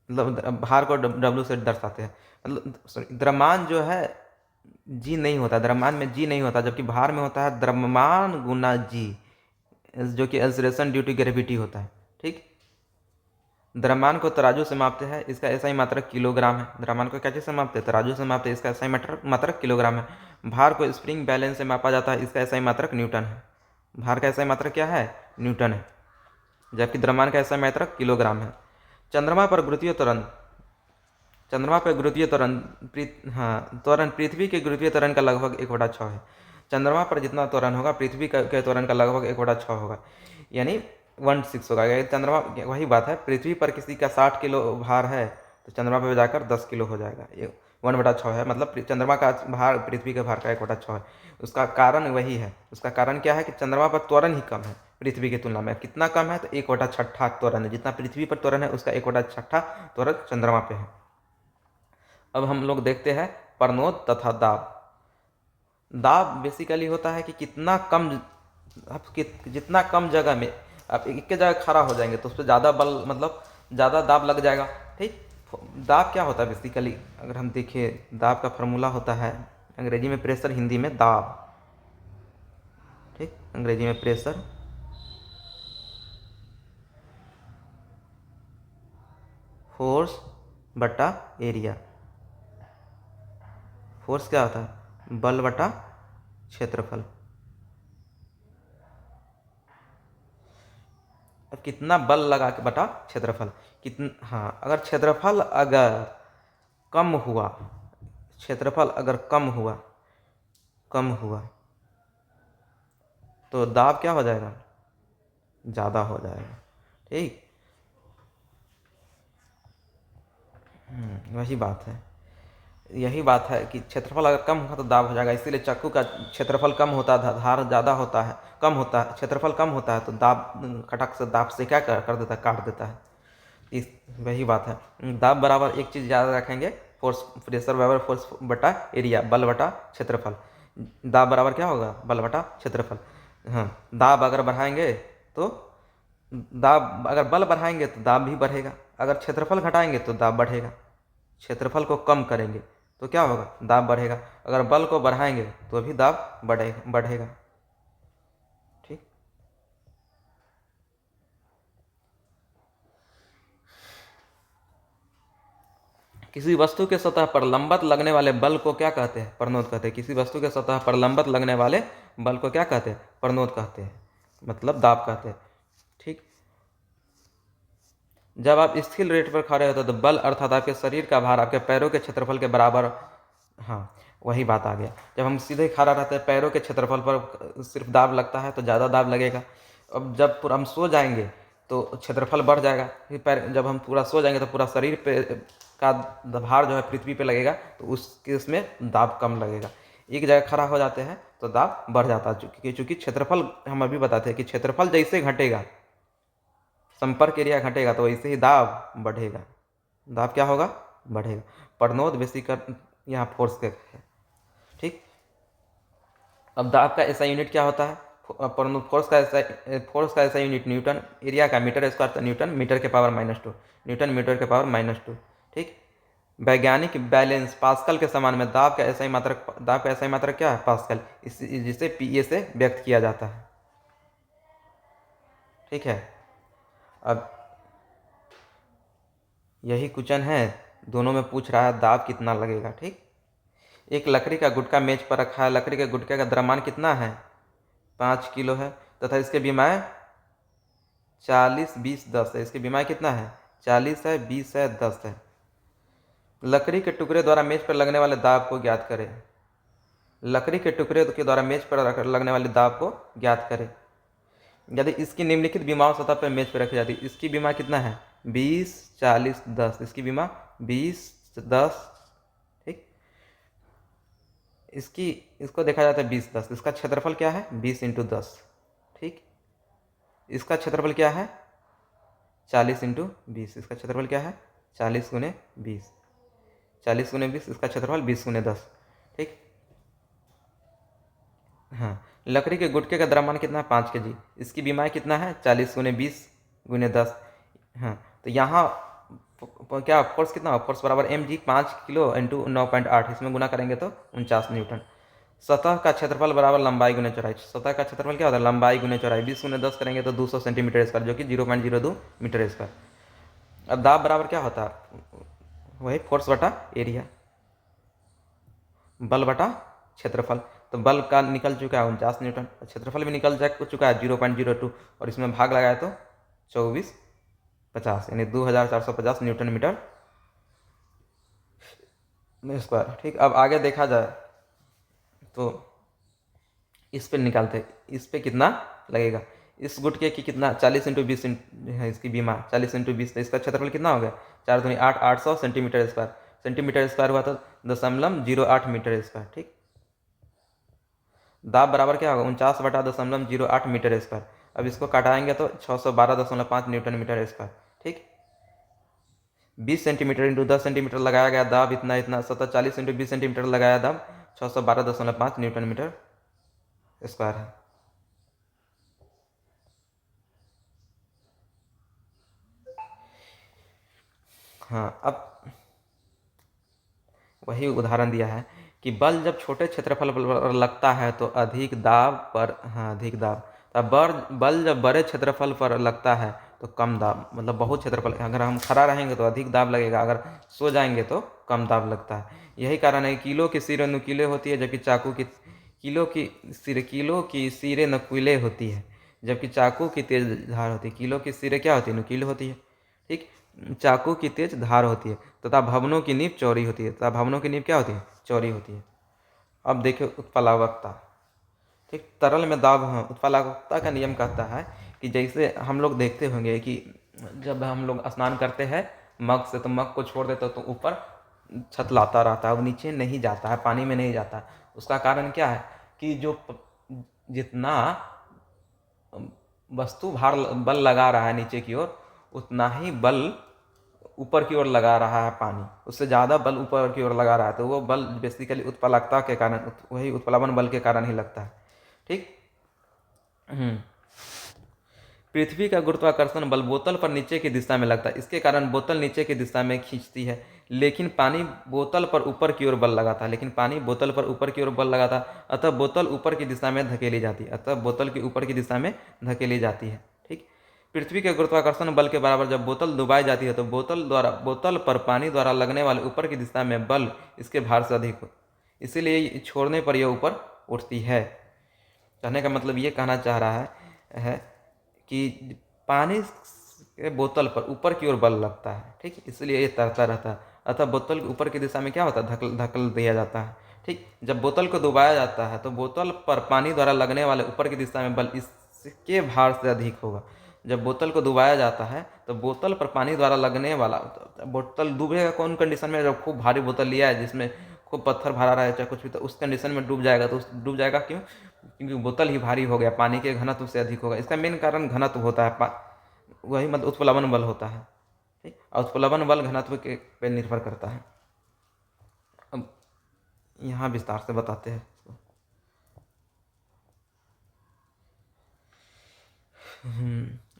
मतलब भार को डब्ल्यू से दर्शाते हैं। मतलब सॉरी, द्रव्यमान जो है जी नहीं होता, द्रव्यमान में जी नहीं होता, जबकि भार में होता है द्रव्यमान गुना जी, जो कि एक्सलेरेशन ड्यू टू ग्रेविटी होता है। ठीक, द्रव्यमान को तराजू से मापते हैं, इसका ऐसा ही मात्रक किलोग्राम है। द्रव्यमान को क्या चीज़ से मापते हैं, तराजू से मापते हैं, इसका ऐसा ही मात्रक किलोग्राम है। भार को स्प्रिंग बैलेंस से मापा जाता है, इसका ऐसा ही मात्रक न्यूटन है। भार का ऐसा ही मात्रक क्या है, न्यूटन है, जबकि द्रव्यमान का ऐसा मात्रक किलोग्राम है। चंद्रमा पर गुरुत्वीय त्वरण, चंद्रमा पर गुरुत्वीय त्वरण त्वरण पृथ्वी के गुरुत्वीय त्वरण का लगभग 1/6 है। चंद्रमा पर जितना त्वरण होगा पृथ्वी के त्वरण का लगभग 1/6 होगा, यानी 1/6 होगा। चंद्रमा, वही बात है, पृथ्वी पर किसी का 60 किलो भार है तो चंद्रमा पर जाकर 10 किलो हो जाएगा। ये 1/6 है, मतलब चंद्रमा का भार पृथ्वी के भार का 1/6 है। उसका कारण वही है, उसका कारण क्या है कि चंद्रमा पर त्वरण ही कम है पृथ्वी की तुलना में। कितना कम है, तो 1/6 त्वरण है। जितना पृथ्वी पर त्वरण है उसका 1/6 त्वरण चंद्रमा पे है। अब हम लोग देखते हैं प्रणोद तथा दाब। दाब बेसिकली होता है कि कितना कम, आप जितना कम जगह में आप एक जगह खड़ा हो जाएंगे तो उस पर ज़्यादा बल, मतलब ज़्यादा दाब लग जाएगा। ठीक, दाब क्या होता है बेसिकली, अगर हम देखें, दाब का फार्मूला होता है अंग्रेजी में प्रेशर, हिंदी में दाब। ठीक, अंग्रेजी में प्रेशर, फोर्स बटा एरिया। फोर्स क्या होता है, बल बटा क्षेत्रफल। अब कितना बल लगा के बटा क्षेत्रफल, कितना, हाँ, अगर क्षेत्रफल अगर कम हुआ, क्षेत्रफल अगर कम हुआ तो दाब क्या हो जाएगा, ज़्यादा हो जाएगा। ठीक, वही बात है, यही बात है कि क्षेत्रफल अगर कम होगा तो दाब हो जाएगा। इसीलिए चाकू का क्षेत्रफल कम होता है, धार ज़्यादा होता है, कम होता है, क्षेत्रफल कम होता है तो दाब खटक से दाब से क्या कर देता है, काट देता है। इस वही बात है। दाब बराबर एक चीज़ याद रखेंगे, फोर्स, प्रेशर बराबर फोर्स बटा एरिया, बल बटा क्षेत्रफल। दाब बराबर क्या होगा, बल बटा क्षेत्रफल। हाँ, दाब अगर बढ़ाएंगे तो दाब, अगर बल बढ़ाएंगे तो दाब भी बढ़ेगा, अगर क्षेत्रफल घटाएंगे तो दाब बढ़ेगा। क्षेत्रफल को कम करेंगे तो क्या होगा, दाब बढ़ेगा, अगर बल को बढ़ाएंगे तो भी दाब बढ़ेगा। ठीक, किसी वस्तु के सतह पर लंबवत लगने वाले बल को क्या कहते हैं, प्रणोद कहते हैं। किसी वस्तु के सतह पर लंबवत लगने वाले बल को क्या कहते हैं, प्रणोद कहते हैं, मतलब दाब कहते हैं। ठीक, जब आप स्थिर रेट पर खड़े होते हैं तो बल अर्थात आपके शरीर का भार आपके पैरों के क्षेत्रफल के बराबर, हाँ, वही बात आ गया। जब हम सीधे खड़ा रहते हैं पैरों के क्षेत्रफल पर सिर्फ दाब लगता है तो ज़्यादा दाब लगेगा। अब जब पूरा हम सो जाएंगे तो क्षेत्रफल बढ़ जाएगा, फिर पैर, जब हम पूरा सो जाएंगे तो पूरा शरीर पे का भार जो है पृथ्वी पे लगेगा तो उसके उसमें दाब कम लगेगा। एक जगह खड़ा हो जाते हैं तो दाब बढ़ जाता है, चूँकि क्षेत्रफल, हम अभी बताते हैं कि क्षेत्रफल जैसे घटेगा, संपर्क एरिया घटेगा तो वैसे ही दाब बढ़ेगा। दाब क्या होगा, बढ़ेगा। प्रणोद बेसिकली यहाँ फोर्स के है। ठीक, अब दाब का ऐसा यूनिट क्या होता है, फोर्स का ऐसा यूनिट न्यूटन, एरिया का मीटर स्क्वायर, तो न्यूटन मीटर के पावर -2, न्यूटन मीटर के पावर -2। ठीक, वैज्ञानिक बैलेंस पास्कल के समान में दाब का ऐसा ही मात्रक क्या है, पास्कल, जिसे पीए से व्यक्त किया जाता है। ठीक है, अब यही क्वेश्चन है, दोनों में पूछ रहा है दाब कितना लगेगा। ठीक, एक लकड़ी का गुटका मेज पर रखा है, लकड़ी के गुटके का द्रव्यमान कितना है, 5 किलो है, तथा इसके विमाएँ 40, 20, 10 है। इसकी विमाएँ कितना है, 40 है, 20 है, 10 है। लकड़ी के टुकड़े द्वारा मेज पर लगने वाले दाब को ज्ञात करें। लकड़ी के टुकड़े के द्वारा मेज पर लगने वाले दाब को ज्ञात करें। यदि इसकी निम्नलिखित विमाओं सतह पर मेज पर रखी जाती है, इसकी विमा कितना है 20, 40, 10। इसकी विमा 20, 10, ठीक। इसको देखा जाता है 20, 10। इसका क्षेत्रफल क्या है 20 × 10, ठीक। इसका क्षेत्रफल क्या है 40 × 20। इसका क्षेत्रफल क्या है 40 × 20। 40 × 20, इसका क्षेत्रफल 20 × 10, ठीक। हाँ, लकड़ी के गुटके का द्रव्यमान कितना है 5 kg। इसकी बीमाई कितना है 40 × 20 × 10। हाँ, तो यहाँ क्या फोर्स कितना, फोर्स बराबर mg 5 किलो × 9.8। इसमें गुना करेंगे तो 49 न्यूटन। सतह का क्षेत्रफल बराबर लंबाई गुने चौड़ाई। सतह का क्षेत्रफल क्या होता है लंबाई गुने चौड़ाई। 20 × 10 करेंगे तो 200 सेंटीमीटर स्क्वायर, जो कि 0.02 मीटर स्क्वायर। अब दाब बराबर क्या होता है वही फोर्स बटा एरिया, बल बटा क्षेत्रफल। तो बल का निकल चुका है 49 न्यूटन, क्षेत्रफल भी निकल चुका है 0.02, और इसमें भाग लगाया तो 24/50 यानी 2450 न्यूटन मीटर स्क्वायर, ठीक। अब आगे देखा जाए तो इस पे निकालते हैं, इस पे कितना लगेगा। इस गुटके की कितना 40 × 20 है इसकी बीमा, 40 × 20। तो इसका क्षेत्रफल कितना हो गया 4 दूनी 8, 800 सेंटीमीटर स्क्वायर। सेंटीमीटर स्क्वायर हुआ तो 0.08 मीटर स्क्वायर, ठीक। दाब बराबर क्या होगा 49/0.08 मीटर स्क्वायर। अब इसको काटाएंगे तो 612.5 न्यूटन मीटर स्क्वायर, ठीक। 20 सेंटीमीटर × 10 सेंटीमीटर लगाया गया दाब इतना सतह 40 × 20 सेंटीमीटर लगाया दाब 612.5 न्यूटन मीटर स्क्वायर है। हाँ, अब वही उदाहरण दिया है कि बल जब छोटे क्षेत्रफल पर लगता है तो अधिक दाब पर, हाँ अधिक दाब। तब बल जब बड़े क्षेत्रफल पर लगता है तो कम दाब, मतलब बहुत क्षेत्रफल। अगर हम खड़ा रहेंगे तो अधिक दाब लगेगा, अगर सो जाएंगे तो कम दाब लगता है। यही कारण है किलो की सिरे नुकीले होती है, जबकि किलो की सिरे नुकीले होती है, जबकि चाकू की तेज धार होती है। किलो की सिरे क्या होती है नुकीले होती है, ठीक। चाकू की तेज धार होती है तथा भवनों की नींव चौड़ी होती है, तथा भवनों की नींव क्या होती है चौड़ी होती है। अब देखिए उत्प्लावकता, ठीक। तरल में दाब, हाँ उत्प्लावकता का नियम कहता है कि जैसे हम लोग देखते होंगे कि जब हम लोग स्नान करते हैं मग से, तो मग को छोड़ देते तो ऊपर छतलाता रहता है, वो नीचे नहीं जाता है, पानी में नहीं जाता है। उसका कारण क्या है कि जितना वस्तु भार बल लगा रहा है नीचे की ओर, उतना ही बल ऊपर की ओर लगा रहा है पानी, उससे ज़्यादा बल ऊपर की ओर लगा रहा है। तो वो बल बेसिकली उत्प्लावकता के कारण, वही उत्प्लावन बल के कारण ही लगता है, ठीक। पृथ्वी का गुरुत्वाकर्षण बल बोतल पर नीचे की दिशा में लगता है, इसके कारण बोतल नीचे की दिशा में खींचती है। लेकिन पानी बोतल पर ऊपर की ओर बल लगाता है, लेकिन पानी बोतल पर ऊपर की ओर बल लगाता है, अतः बोतल ऊपर की दिशा में धकेली जाती है, अतः बोतल की ऊपर की दिशा में धकेली जाती है, ठीक। पृथ्वी के गुरुत्वाकर्षण बल के बराबर जब बोतल डुबाई जाती है तो बोतल पर पानी द्वारा लगने वाले ऊपर की दिशा में बल इसके भार से अधिक हो, इसीलिए छोड़ने पर यह ऊपर उठती है। कहने का मतलब ये कहना चाह रहा है कि पानी के बोतल पर ऊपर की ओर बल लगता है, ठीक, इसलिए ये तैरता रहता है। अतः बोतल के ऊपर की दिशा में क्या होता है धकल दिया जाता है, ठीक। जब बोतल को डुबाया जाता है तो बोतल पर पानी द्वारा लगने वाले ऊपर की दिशा में बल इसके भार से अधिक होगा। जब बोतल को डुबाया जाता है तो बोतल पर पानी द्वारा लगने वाला, बोतल डूबेगा कौन कंडीशन में, जब खूब भारी बोतल लिया है जिसमें खूब पत्थर भरा रहा है चाहे कुछ भी, तो उस कंडीशन में डूब जाएगा। तो डूब जाएगा क्यों, क्योंकि बोतल ही भारी हो गया, पानी के घनत्व से अधिक होगा। इसका मेन कारण घनत्व होता है, वही मतलब उत्प्लवन बल होता है, ठीक। और उत्प्लवन बल घनत्व के पे निर्भर करता है। अब यहाँ विस्तार से बताते हैं इसको।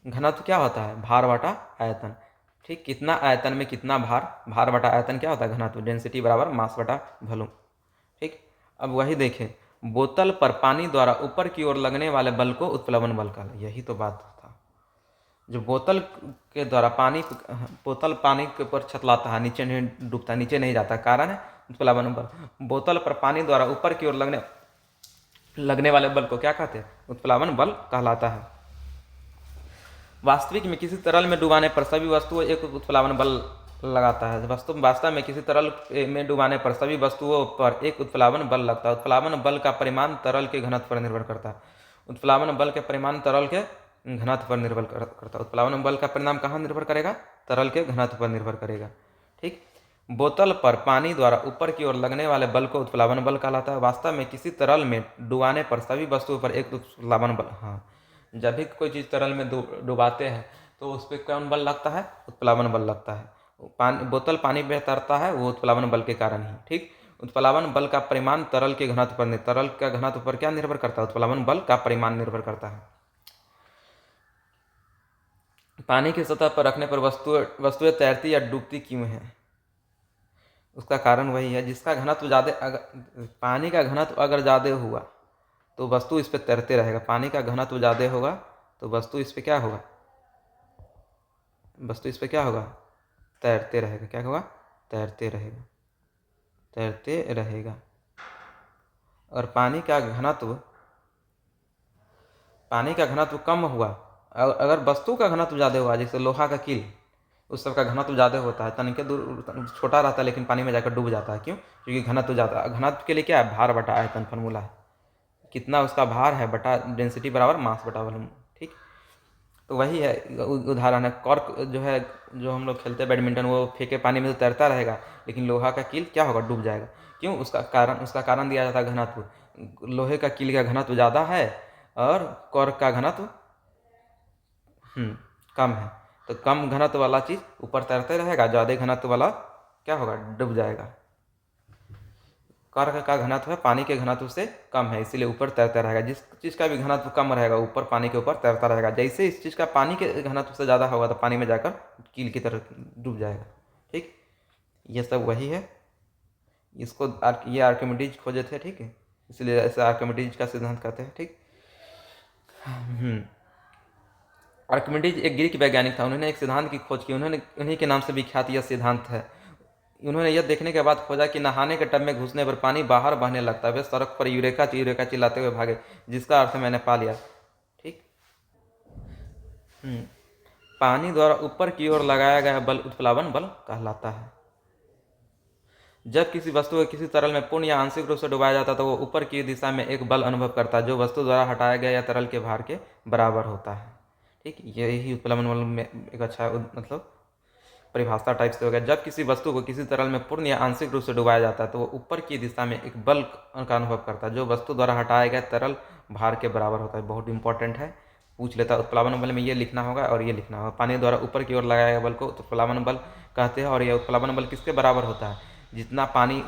घनत्व क्या होता है भार बटा आयतन, ठीक। कितना आयतन में कितना भार, भार बटा आयतन क्या होता है घनत्व, डेंसिटी बराबर मास बटा वॉल्यूम, ठीक। अब वही देखें, बोतल पर पानी द्वारा ऊपर की ओर लगने वाले बल को उत्प्लवन बल कहा, यही तो बात था। जो बोतल के द्वारा बोतल पानी के ऊपर छतलाता है, नीचे नहीं डूबता, नीचे नहीं जाता, कारण है उत्प्लावन बल। बोतल पर पानी द्वारा ऊपर की ओर लगने वाले बल को क्या कहते हैं उत्प्लावन बल कहलाता है। वास्तविक में किसी तरल में डुबाने पर सभी वस्तुओं एक उत्प्लावन बल लगाता है। वास्तव में किसी तरल में डुबाने पर सभी वस्तुओं पर एक उत्प्लावन बल लगता है। उत्प्लावन बल का परिमाण तरल के घनत्व पर निर्भर करता है। उत्प्लावन बल के परिमाण तरल के घनत्व पर निर्भर करता है। उत्प्लावन बल का परिणाम कहाँ निर्भर करेगा? तरल के घनत्व पर निर्भर करेगा। ठीक। बोतल पर पानी द्वारा ऊपर की ओर लगने वाले बल को उत्प्लावन बल कहलाता है। वास्तव में किसी तरल में डुबाने पर सभी वस्तुओं पर एक उत्प्लावन बल, हाँ, जब भी कोई चीज़ तरल में डुबाते हैं तो उस पर कौन बल लगता है? उत्प्लावन बल लगता है। बोतल पानी में तैरता है वो उत्प्लावन बल के कारण ही। ठीक। उत्प्लावन बल का परिमाण तरल के घनत्व पर, तरल का घनत्व पर क्या निर्भर करता है? उत्प्लावन बल का परिमाण निर्भर करता है। पानी की सतह पर रखने पर वस्तुएं तैरती या डूबती क्यों हैं? उसका कारण वही है, जिसका घनत्व ज़्यादा, पानी का घनत्व अगर ज़्यादा हुआ तो वस्तु इस पर तैरते रहेगा। पानी का घनत्व ज़्यादा होगा तो वस्तु इस पर क्या होगा? वस्तु इस पर क्या होगा? तैरते रहेगा। क्या होगा? तैरते रहेगा, तैरते रहेगा। और पानी का घनत्व कम हुआ, अगर वस्तु का घनत्व ज़्यादा हुआ, जैसे लोहा का कील, उस सब का घनत्व ज़्यादा होता है, तनिके दूर छोटा रहता है लेकिन पानी में जाकर डूब जाता है। क्यों? क्योंकि घनत्व ज़्यादा। घनत्व के लिए क्या है? भार बटा आयतन फॉर्मूला है। कितना उसका भार है बटा डेंसिटी बराबर मास बटा वॉल्यूम। ठीक। तो वही है उदाहरण है। कॉर्क जो है, जो हम लोग खेलते हैं बैडमिंटन, वो फेंके पानी में तो तैरता रहेगा, लेकिन लोहा का कील क्या होगा? डूब जाएगा। क्यों? उसका कारण दिया जाता है घनत्व। लोहे का कील का घनत्व ज़्यादा है और कॉर्क का घनत्व कम है। तो कम घनत्व वाला चीज़ ऊपर तैरते रहेगा, ज़्यादा घनत्व वाला क्या होगा? डूब जाएगा। कॉर्क का घनत्व है पानी के घनत्व से कम है, इसीलिए ऊपर तैरता रहेगा। जिस चीज़ का भी घनत्व कम रहेगा ऊपर पानी के ऊपर तैरता रहेगा। जैसे इस चीज़ का पानी के घनत्व से ज़्यादा होगा तो पानी में जाकर कील की तरह डूब जाएगा। ठीक। ये सब वही है। इसको ये आर्किमिडीज खोजे थे। ठीक है, इसलिए ऐसे आर्किमिडीज का सिद्धांत कहते हैं। ठीक। आर्किमिडीज एक ग्रीक वैज्ञानिक था। उन्होंने एक सिद्धांत की खोज की। उन्हीं के नाम से विख्यात यह सिद्धांत है। उन्होंने यह देखने के बाद खोजा कि नहाने के टब में घुसने पर पानी बाहर बहने लगता है। वे सड़क पर यूरेका यूरेका चिल्लाते हुए भागे, जिसका अर्थ मैंने पा लिया। ठीक। पानी द्वारा ऊपर की ओर लगाया गया बल उत्प्लावन बल कहलाता है। जब किसी वस्तु को किसी तरल में पूर्ण या आंशिक रूप से डुबाया जाता है तो वो ऊपर की दिशा में एक बल अनुभव करता है जो वस्तु द्वारा हटाया गया या तरल के भार के बराबर होता है। ठीक। यही उत्प्लावन बल में एक अच्छा मतलब परिभाषा टाइप से हो गया। जब किसी वस्तु को किसी तरल में पूर्ण या आंशिक रूप से डुबाया जाता है तो वो ऊपर की दिशा में एक बल का अनुभव करता है जो वस्तु द्वारा हटाया गया तरल भार के बराबर होता है। बहुत इंपॉर्टेंट है, पूछ लेता है। उत्प्लावन बल में ये लिखना होगा और ये लिखना होगा। पानी द्वारा ऊपर की ओर लगाया गया बल को उत्प्लावन बल कहते हैं। और यह उत्प्लावन बल किसके बराबर होता है? जितना पानी,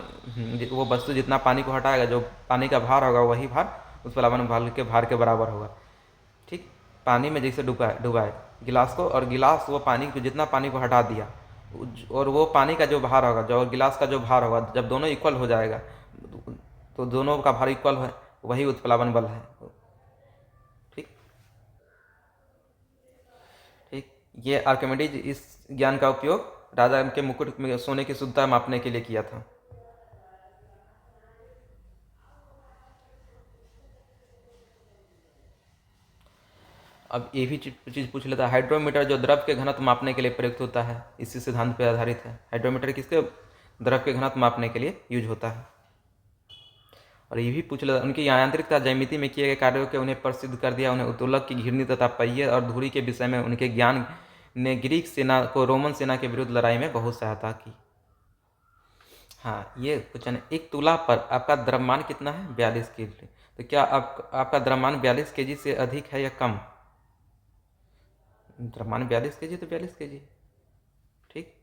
वो वस्तु जितना पानी को हटाएगा, जो पानी का भार होगा वही भार उत्प्लावन बल के भार के बराबर होगा। ठीक। पानी में जैसे डुबाए गिलास को, और गिलास वो पानी को जितना पानी को हटा दिया, और वो पानी का जो भार होगा, जो गिलास का जो भार होगा, जब दोनों इक्वल हो जाएगा तो दोनों का भार इक्वल है, वही उत्प्लावन बल है। ठीक। ठीक। ये आर्किमिडीज इस ज्ञान का उपयोग राजा के मुकुट में सोने की शुद्धता मापने के लिए किया था। अब ये भी चीज़ पूछ लेता है। हाइड्रोमीटर जो द्रव के घनत्व मापने के लिए प्रयुक्त होता है, इसी सिद्धांत पर आधारित है। हाइड्रोमीटर किसके? द्रव के घनत्व मापने के लिए यूज होता है। और ये भी पूछ लेता है, उनकी यांत्रिकता ज्यामिति में किए गए कार्यों के उन्हें प्रसिद्ध कर दिया। उन्हें उत्तोलक की घिरनी तथा पहिए और धुरी के विषय में उनके ज्ञान ने ग्रीक सेना को रोमन सेना के विरुद्ध लड़ाई में बहुत सहायता की। हाँ, ये क्वेश्चन, एक तुला पर आपका द्रव्यमान कितना है? 42 kg। तो क्या आपका द्रव्यमान 42 kg से अधिक है या कम? द्रव्यमान 42 kg तो 42 kg। ठीक।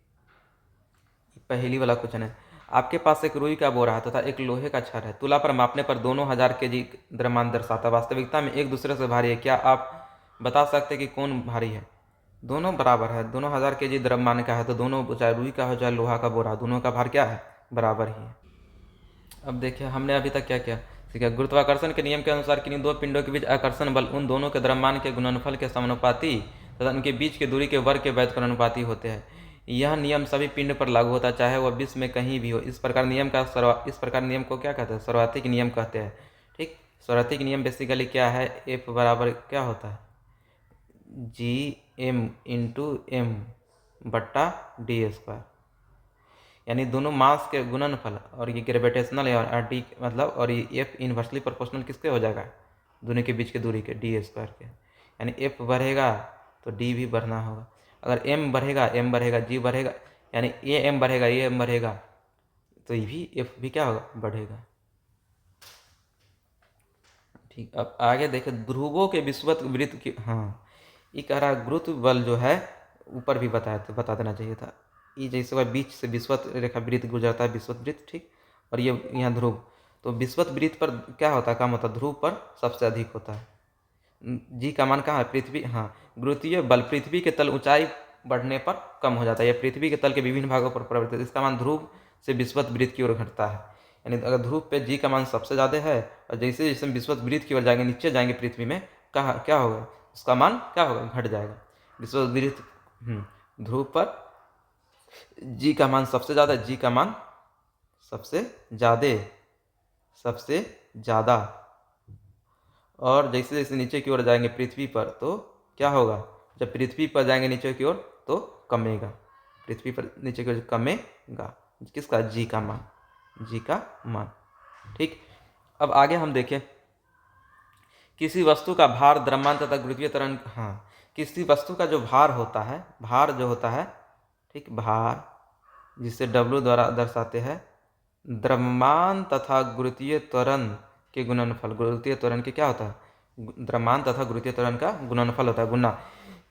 पहली वाला क्वेश्चन है, आपके पास एक रुई का बोरा है तथा एक लोहे का छड़ है। तुला पर मापने पर दोनों 1000 kg द्रव्यमान दर्शाता है। वास्तविकता में एक दूसरे से भारी है। क्या आप बता सकते हैं कि कौन भारी है? दोनों बराबर है। दोनों 1000 kg द्रव्यमान का है, तो दोनों चाहे रुई का हो चाहे लोहा का बोरा, दोनों का भार क्या है? बराबर ही है। अब देखिए हमने अभी तक क्या किया सीखा। गुरुत्वाकर्षण के नियम के अनुसार किन्हीं दो पिंडों के बीच आकर्षण बल उन दोनों के द्रव्यमान के गुणनफल के समानुपाती तथा उनके बीच की दूरी के वर्ग के व्युत्क्रमानुपाती होते हैं। यह नियम सभी पिंड पर लागू होता है, चाहे वह विश्व में कहीं भी हो। इस प्रकार नियम को क्या कहते हैं? सर्वाधिक नियम कहते हैं। ठीक। सर्वाधिक नियम बेसिकली क्या है? F बराबर क्या होता है? G एम इंटू एम बट्टा डी स्क्वायर, यानी दोनों मास के गुणनफल, और ये ग्रेविटेशनल है और डी मतलब, और ये एफ इन्वर्सली प्रोपोर्शनल किसके हो जाएगा, दोनों के बीच के दूरी के डी स्क्वायर के, यानी एफ बढ़ेगा तो डी भी बढ़ना होगा। अगर एम बढ़ेगा जी बढ़ेगा, यानी ए एम बढ़ेगा तो ये भी एफ भी क्या होगा, बढ़ेगा। ठीक, अब आगे देखें ध्रुवों के विषुवत वृत्त की, हाँ ये कह रहा गुरुत्व बल जो है ऊपर भी बताया तो बता देना चाहिए था। ये जैसे वह बीच से विषुवत रेखा वृत्त गुजरता है, विषुवत वृत्त, ठीक, और ये यहाँ ध्रुव, तो विषुवत वृत्त पर क्या होता है, कम होता है, ध्रुव पर सबसे अधिक होता है। जी का मान कहाँ है, पृथ्वी, हाँ गुरुत्वीय बल पृथ्वी के तल ऊंचाई बढ़ने पर कम हो जाता है, यह पृथ्वी के तल के विभिन्न भागों पर प्रवर्तित, इसका मान ध्रुव से विषुवत वृत्त की ओर घटता है। यानी अगर ध्रुव पे जी का मान सबसे ज़्यादा है, और जैसे जैसे विषुवत वृत्त की ओर जाएंगे, नीचे जाएंगे पृथ्वी में, कहाँ क्या होगा, उसका मान क्या होगा, घट जाएगा। विषुवत वृत्त ध्रुव पर जी का मान सबसे ज़्यादा, जी का मान सबसे ज़्यादा, और जैसे जैसे नीचे की ओर जाएंगे पृथ्वी पर तो क्या होगा, जब पृथ्वी पर जाएंगे नीचे की ओर तो कमेगा, पृथ्वी पर नीचे की ओर कमेगा, किसका, जी का मान। ठीक, अब आगे हम देखें किसी वस्तु का भार, द्रव्यमान तथा गुरुत्वीय त्वरण, हाँ किसी वस्तु का जो भार होता है, भार जो होता है, ठीक, भार जिसे W द्वारा दर्शाते हैं, द्रव्यमान तथा गुरुत्वीय त्वरण के गुणनफल, गुरुत्वीय त्वरण के क्या होता है, द्रव्यमान तथा गुरुत्वीय त्वरण का गुणनफल होता है, गुना।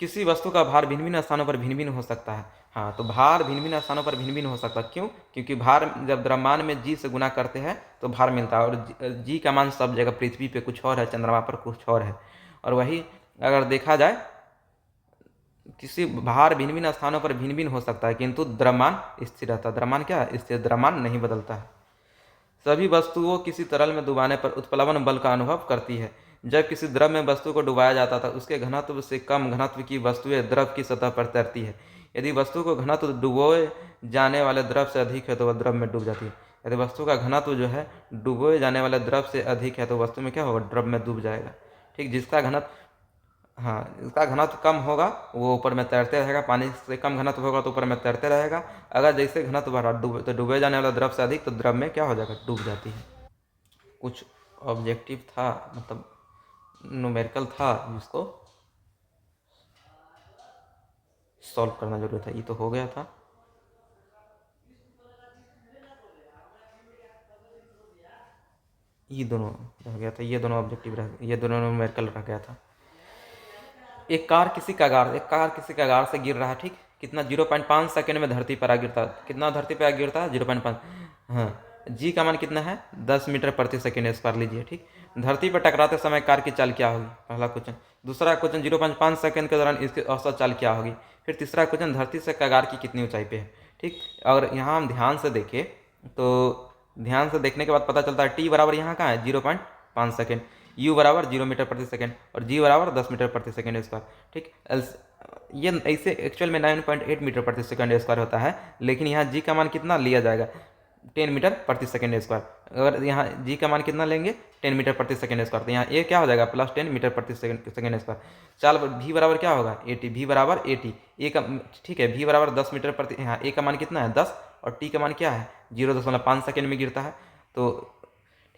किसी वस्तु का भार भिन्न भिन्न स्थानों पर भिन्न भिन्न हो सकता है, हाँ तो भार भिन्न भिन्न स्थानों पर भिन्न भिन्न हो सकता है, क्यों, क्योंकि भार जब द्रव्यमान में जी से गुना करते हैं तो भार मिलता है, और जी का मान सब जगह, पृथ्वी पे कुछ और है, चंद्रमा पर कुछ और है, और वही अगर देखा जाए किसी भार भिन्न भिन्न स्थानों पर भिन्न भिन्न हो सकता है, किंतु द्रव्यमान स्थिर रहता है, द्रव्यमान क्या है, स्थिर, द्रव्यमान नहीं बदलता है। सभी वस्तुओं किसी तरल में डुबाने पर उत्प्लवन बल का अनुभव करती है। जब किसी द्रव में वस्तु को डुबाया जाता था, उसके घनत्व से कम घनत्व की वस्तुएं द्रव की सतह पर तैरती है। यदि वस्तु को घनत्व डुबोए जाने वाले द्रव से अधिक है तो वह द्रव में डूब जाती है। यदि वस्तु का घनत्व जो है डुबोए जाने वाले द्रव से अधिक है तो वस्तु में क्या होगा, द्रव में डूब जाएगा। ठीक, जिसका घनत्व, हाँ इसका घनत्व कम होगा वो ऊपर में तैरते रहेगा, पानी से कम घनत्व होगा तो ऊपर में तैरते रहेगा। अगर जैसे घनत्व बढ़ा तो डूबे जाने वाला द्रव से अधिक, तो द्रव में क्या हो जाएगा, डूब जाती है। कुछ ऑब्जेक्टिव था, मतलब न्यूमेरिकल था, जिसको सॉल्व करना जरूरी था, ये तो हो गया था। ये दोनों रह गया था, ये दोनों ऑब्जेक्टिव रह, ये दोनों न्यूमेरिकल रह गया था। एक कार किसी कगार से गिर रहा है, ठीक, कितना 0.5 सेकंड में धरती पर आ गिरता है, कितना धरती पर आ गिरता है, 0.5, हाँ जी का मान कितना है, 10 मीटर प्रति सेकंड स्क्वायर लीजिए। ठीक, धरती पर टकराते समय कार की चाल क्या होगी, पहला क्वेश्चन। दूसरा क्वेश्चन 0.5 सेकंड के दौरान इसकी औसत चाल क्या होगी। फिर तीसरा क्वेश्चन धरती से कगार की कितनी ऊंचाई पे है। ठीक, अगर यहाँ हम ध्यान से देखें तो ध्यान से देखने के बाद पता चलता है टी बराबर यहाँ कहाँ है, 0.5 सेकेंड, यू बराबर 0 मीटर प्रति सेकेंड, और जी बराबर 10 मीटर प्रति सेकेंड स्क्वायर। ठीक, ये ऐसे एक्चुअल में 9.8 मीटर प्रति सेकेंड स्क्वायर होता है, लेकिन यहाँ जी का मान कितना लिया जाएगा, 10 मीटर प्रति सेकेंड स्क्वायर। अगर यहाँ जी का मान कितना लेंगे, 10 मीटर प्रति सेकेंड स्क्वायर, तो यहाँ ए क्या हो जाएगा, प्लस 10 मीटर प्रति सेकेंड स्क्वायर। चाल भी बराबर क्या होगा, 80, भी बराबर 80, ए का, ठीक है, भी बराबर 10 मीटर प्रति, यहाँ ए का मान कितना है 10, और टी का मान क्या है 0.5 सेकेंड में गिरता है। तो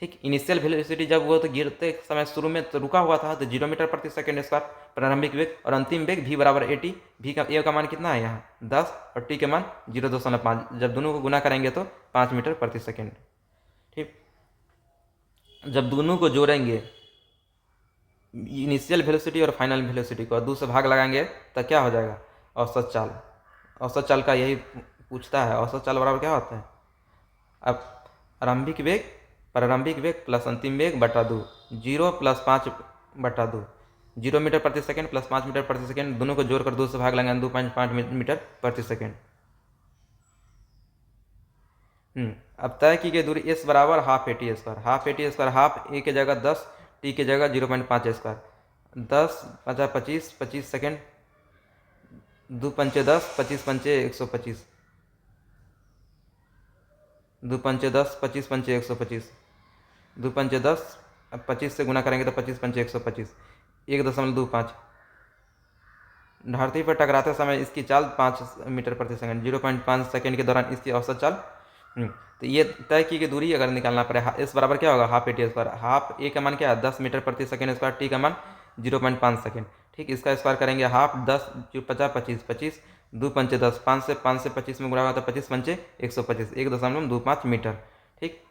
ठीक, इनिशियल वेलोसिटी जब वो तो गिरते समय शुरू में तो रुका हुआ था, तो 0 मीटर प्रति सेकेंड स्क्वायर प्रारंभिक वेग, और अंतिम वेग भी बराबर 80, भी का ए का मान कितना है यहाँ 10, और टी के मान 0.5, जब दोनों को गुना करेंगे तो 5 मीटर प्रति सेकेंड। ठीक, जब दोनों को जोड़ेंगे इनिशियल वेलोसिटी और फाइनल वेलोसिटी को, 2 से भाग लगाएंगे तो क्या हो जाएगा, औसत चाल। औसत चाल का यही पूछता है, औसत चाल बराबर क्या होता है, अब प्रारंभिक वेग प्लस अंतिम वेग बटा 2, 0 प्लस 5 बटा 2, 0 मीटर प्रति सेकेंड प्लस 5 मीटर प्रति सेकेंड, दोनों को जोड़कर 2 से भाग लगाएंगे 2.5 मीटर प्रति सेकेंड। अब तय की गई दूरी एस बराबर half A T square, half A T square, half A की जगह 10, टी की जगह 0.5 स्क्वायर, 10 50 25 25 सेकेंड, 2 पंचे 10, 25 पंचे 125, 2 पंचे 10, 25 पंचे 125, 2 पंचे 10, अब 25 से गुना करेंगे तो 25 पंचे 125, 1.25, धरती पर टकराते समय इसकी चाल 5 मीटर प्रति सेकंड, 0.5 सेकंड के दौरान इसकी औसत चाल। तो ये तय की गई दूरी अगर निकालना पड़े, इस बराबर क्या होगा, half A T square. Half A का मान क्या है, 10 मीटर प्रति सेकंड स्क्वायर, टी का मान 0.5 सेकंड। ठीक, इसका स्क्वायर करेंगे हाफ 10 50 25 25 2 पंचे 10, 5 से 25 में गुणा होगा तो 25 पंचे 125, 1.25 मीटर। ठीक,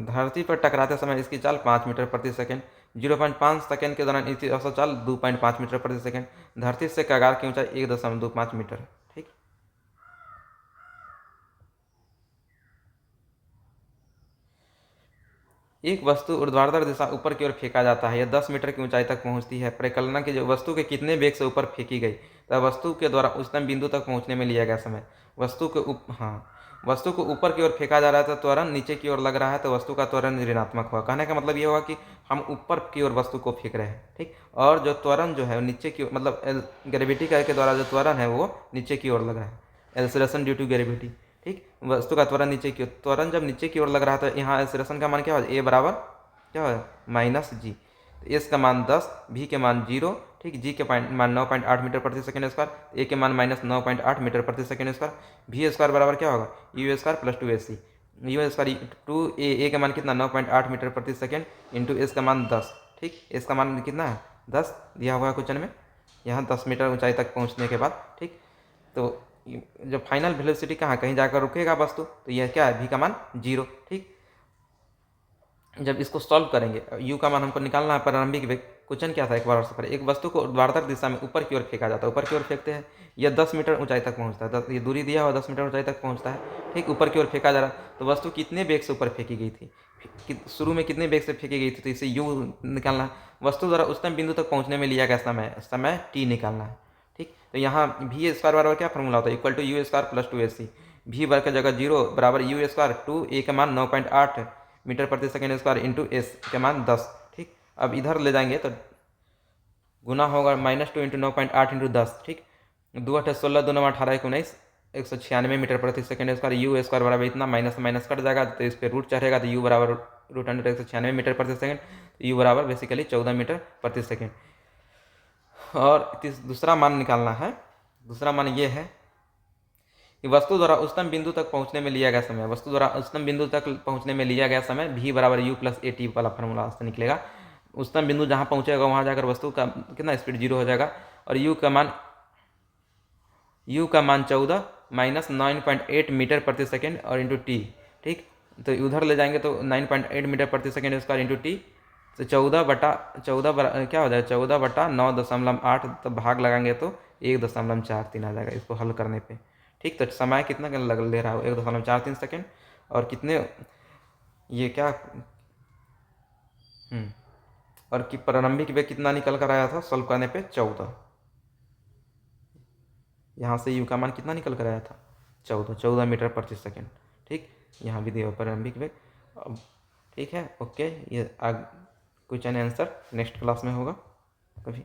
धरती पर टकराते समय इसकी चाल 5 मीटर प्रति सेकंड, 0.5 सेकंड के दौरान इसकी औसत चाल 2.5 मीटर प्रति सेकंड। धरती से कगार की ऊंचाई 1.25 मीटर। ठीक, एक वस्तु ऊर्ध्वाधर दिशा ऊपर की ओर फेंका जाता है, यह 10 मीटर की ऊंचाई तक पहुंचती है। परिकल्पना की जो वस्तु के कितने वेग से ऊपर फेंकी गई, तब वस्तु के द्वारा उच्चतम बिंदु तक पहुंचने में लिया गया समय। वस्तु को ऊपर की ओर फेंका जा रहा है तो त्वरण नीचे की ओर लग रहा है तो वस्तु का त्वरण ऋणात्मक होगा। कहने का मतलब ये होगा कि हम ऊपर की ओर वस्तु को फेंक रहे हैं। ठीक, और जो त्वरण जो है नीचे की ओर, मतलब ग्रेविटी के द्वारा जो त्वरण है वो नीचे की ओर लग रहा है, एक्सेलरेशन ड्यू टू ग्रेविटी। ठीक, वस्तु का त्वरण नीचे की ओर, त्वरण जब नीचे की ओर लग रहा है तो यहाँ एक्सेलरेशन का मान क्या हो, ए बराबर क्या हो, माइनस जी। तो एस का मान 10, भी के मान 0, ठीक, जी के मान 9.8 मीटर प्रति सेकंड स्क्वायर, ए के मान माइनस 9.8 मीटर प्रति सेकंड स्क्वायर। भी स्क्वायर बराबर क्या होगा, you square plus 2ac। You square 2a के मान कितना 9.8 मीटर प्रति सेकंड इंटू एस का मान 10। ठीक, एस का मान कितना है 10 दिया हुआ है क्वेश्चन में, यहाँ 10 मीटर ऊंचाई तक पहुँचने के बाद। ठीक, तो जब फाइनल वेलोसिटी कहाँ कहीं जाकर रुकेगा वस्तु, तो यह क्या है, भी का मान 0। ठीक, जब इसको सॉल्व करेंगे, u का मान हमको निकालना है, प्रारंभिक वेग। क्वेश्चन क्या था एक बार और से, एक वस्तु को ऊर्ध्वाधर दिशा में ऊपर की ओर फेंका जाता है, ऊपर की ओर फेंकते हैं, यह 10 मीटर ऊंचाई तक पहुंचता है, ये दूरी दिया हुआ 10 मीटर ऊंचाई तक पहुंचता है। ठीक, ऊपर की ओर फेंका जा रहा है तो वस्तु कितने वेग से ऊपर फेंकी गई थी, शुरू में कितने वेग से फेंकी गई थी, तो इसे u निकालना है। वस्तु द्वारा उच्चतम बिंदु तक पहुंचने में लिया गया समय t निकालना है। ठीक, तो यहाँ भी स्क्वायर बराबर क्या फॉर्मूला होता है, equal to u square plus 2ac। भी वर्ग की जगह 0 बराबर यू स्क्वायर 2a का मान 9.8 मीटर प्रति सेकंड स्क्वायर इंटू एस के मान 10। ठीक, अब इधर ले जाएंगे तो गुना होगा -2 इंटू 9.8 इंटू 10। ठीक, 2 8 16 2 9 18 19 196 मीटर प्रति सेकंड स्क्वायर। यू स्क्वायर बराबर इतना, माइनस माइनस कट जाएगा तो इस पर रूट चढ़ेगा तो यू बराबर रूट अंडर 196 मीटर प्रति सेकंड, तो यू बराबर बेसिकली 14 मीटर प्रति सेकंड। और दूसरा मान निकालना है, दूसरा मान ये है कि वस्तु द्वारा उच्चतम बिंदु तक पहुंचने में लिया गया समय, वस्तु द्वारा उच्चतम बिंदु तक पहुंचने में लिया गया समय v बराबर u प्लस ए टी वाला फॉर्मूला से निकलेगा। उच्चतम बिंदु जहां पहुंचेगा वहां जाकर वस्तु का कितना स्पीड 0 हो जाएगा, और u का मान 14 माइनस 9.8 मीटर प्रति सेकेंड और इंटू टी। ठीक, तो उधर ले जाएंगे तो 9.8 मीटर प्रति सेकेंड स्क्वायर इंटू टी, तो 14 क्या हो जाएगा 14/9.8, तो भाग लगाएंगे तो 1.43 आ जाएगा इसको हल करने पे। ठीक, तो समय कितना ले रहा है 1.43 सेकेंड, और कितने ये क्या और कि प्रारंभिक वेग कितना निकल कर आया था सॉल्व करने पे 14। यहाँ से यू का मान कितना निकल कर आया था 14 मीटर प्रति सेकेंड। ठीक, यहाँ भी दिया प्रारंभिक वेग। अब ठीक है, ओके, ये क्वेश्चन आंसर नेक्स्ट क्लास में होगा कभी।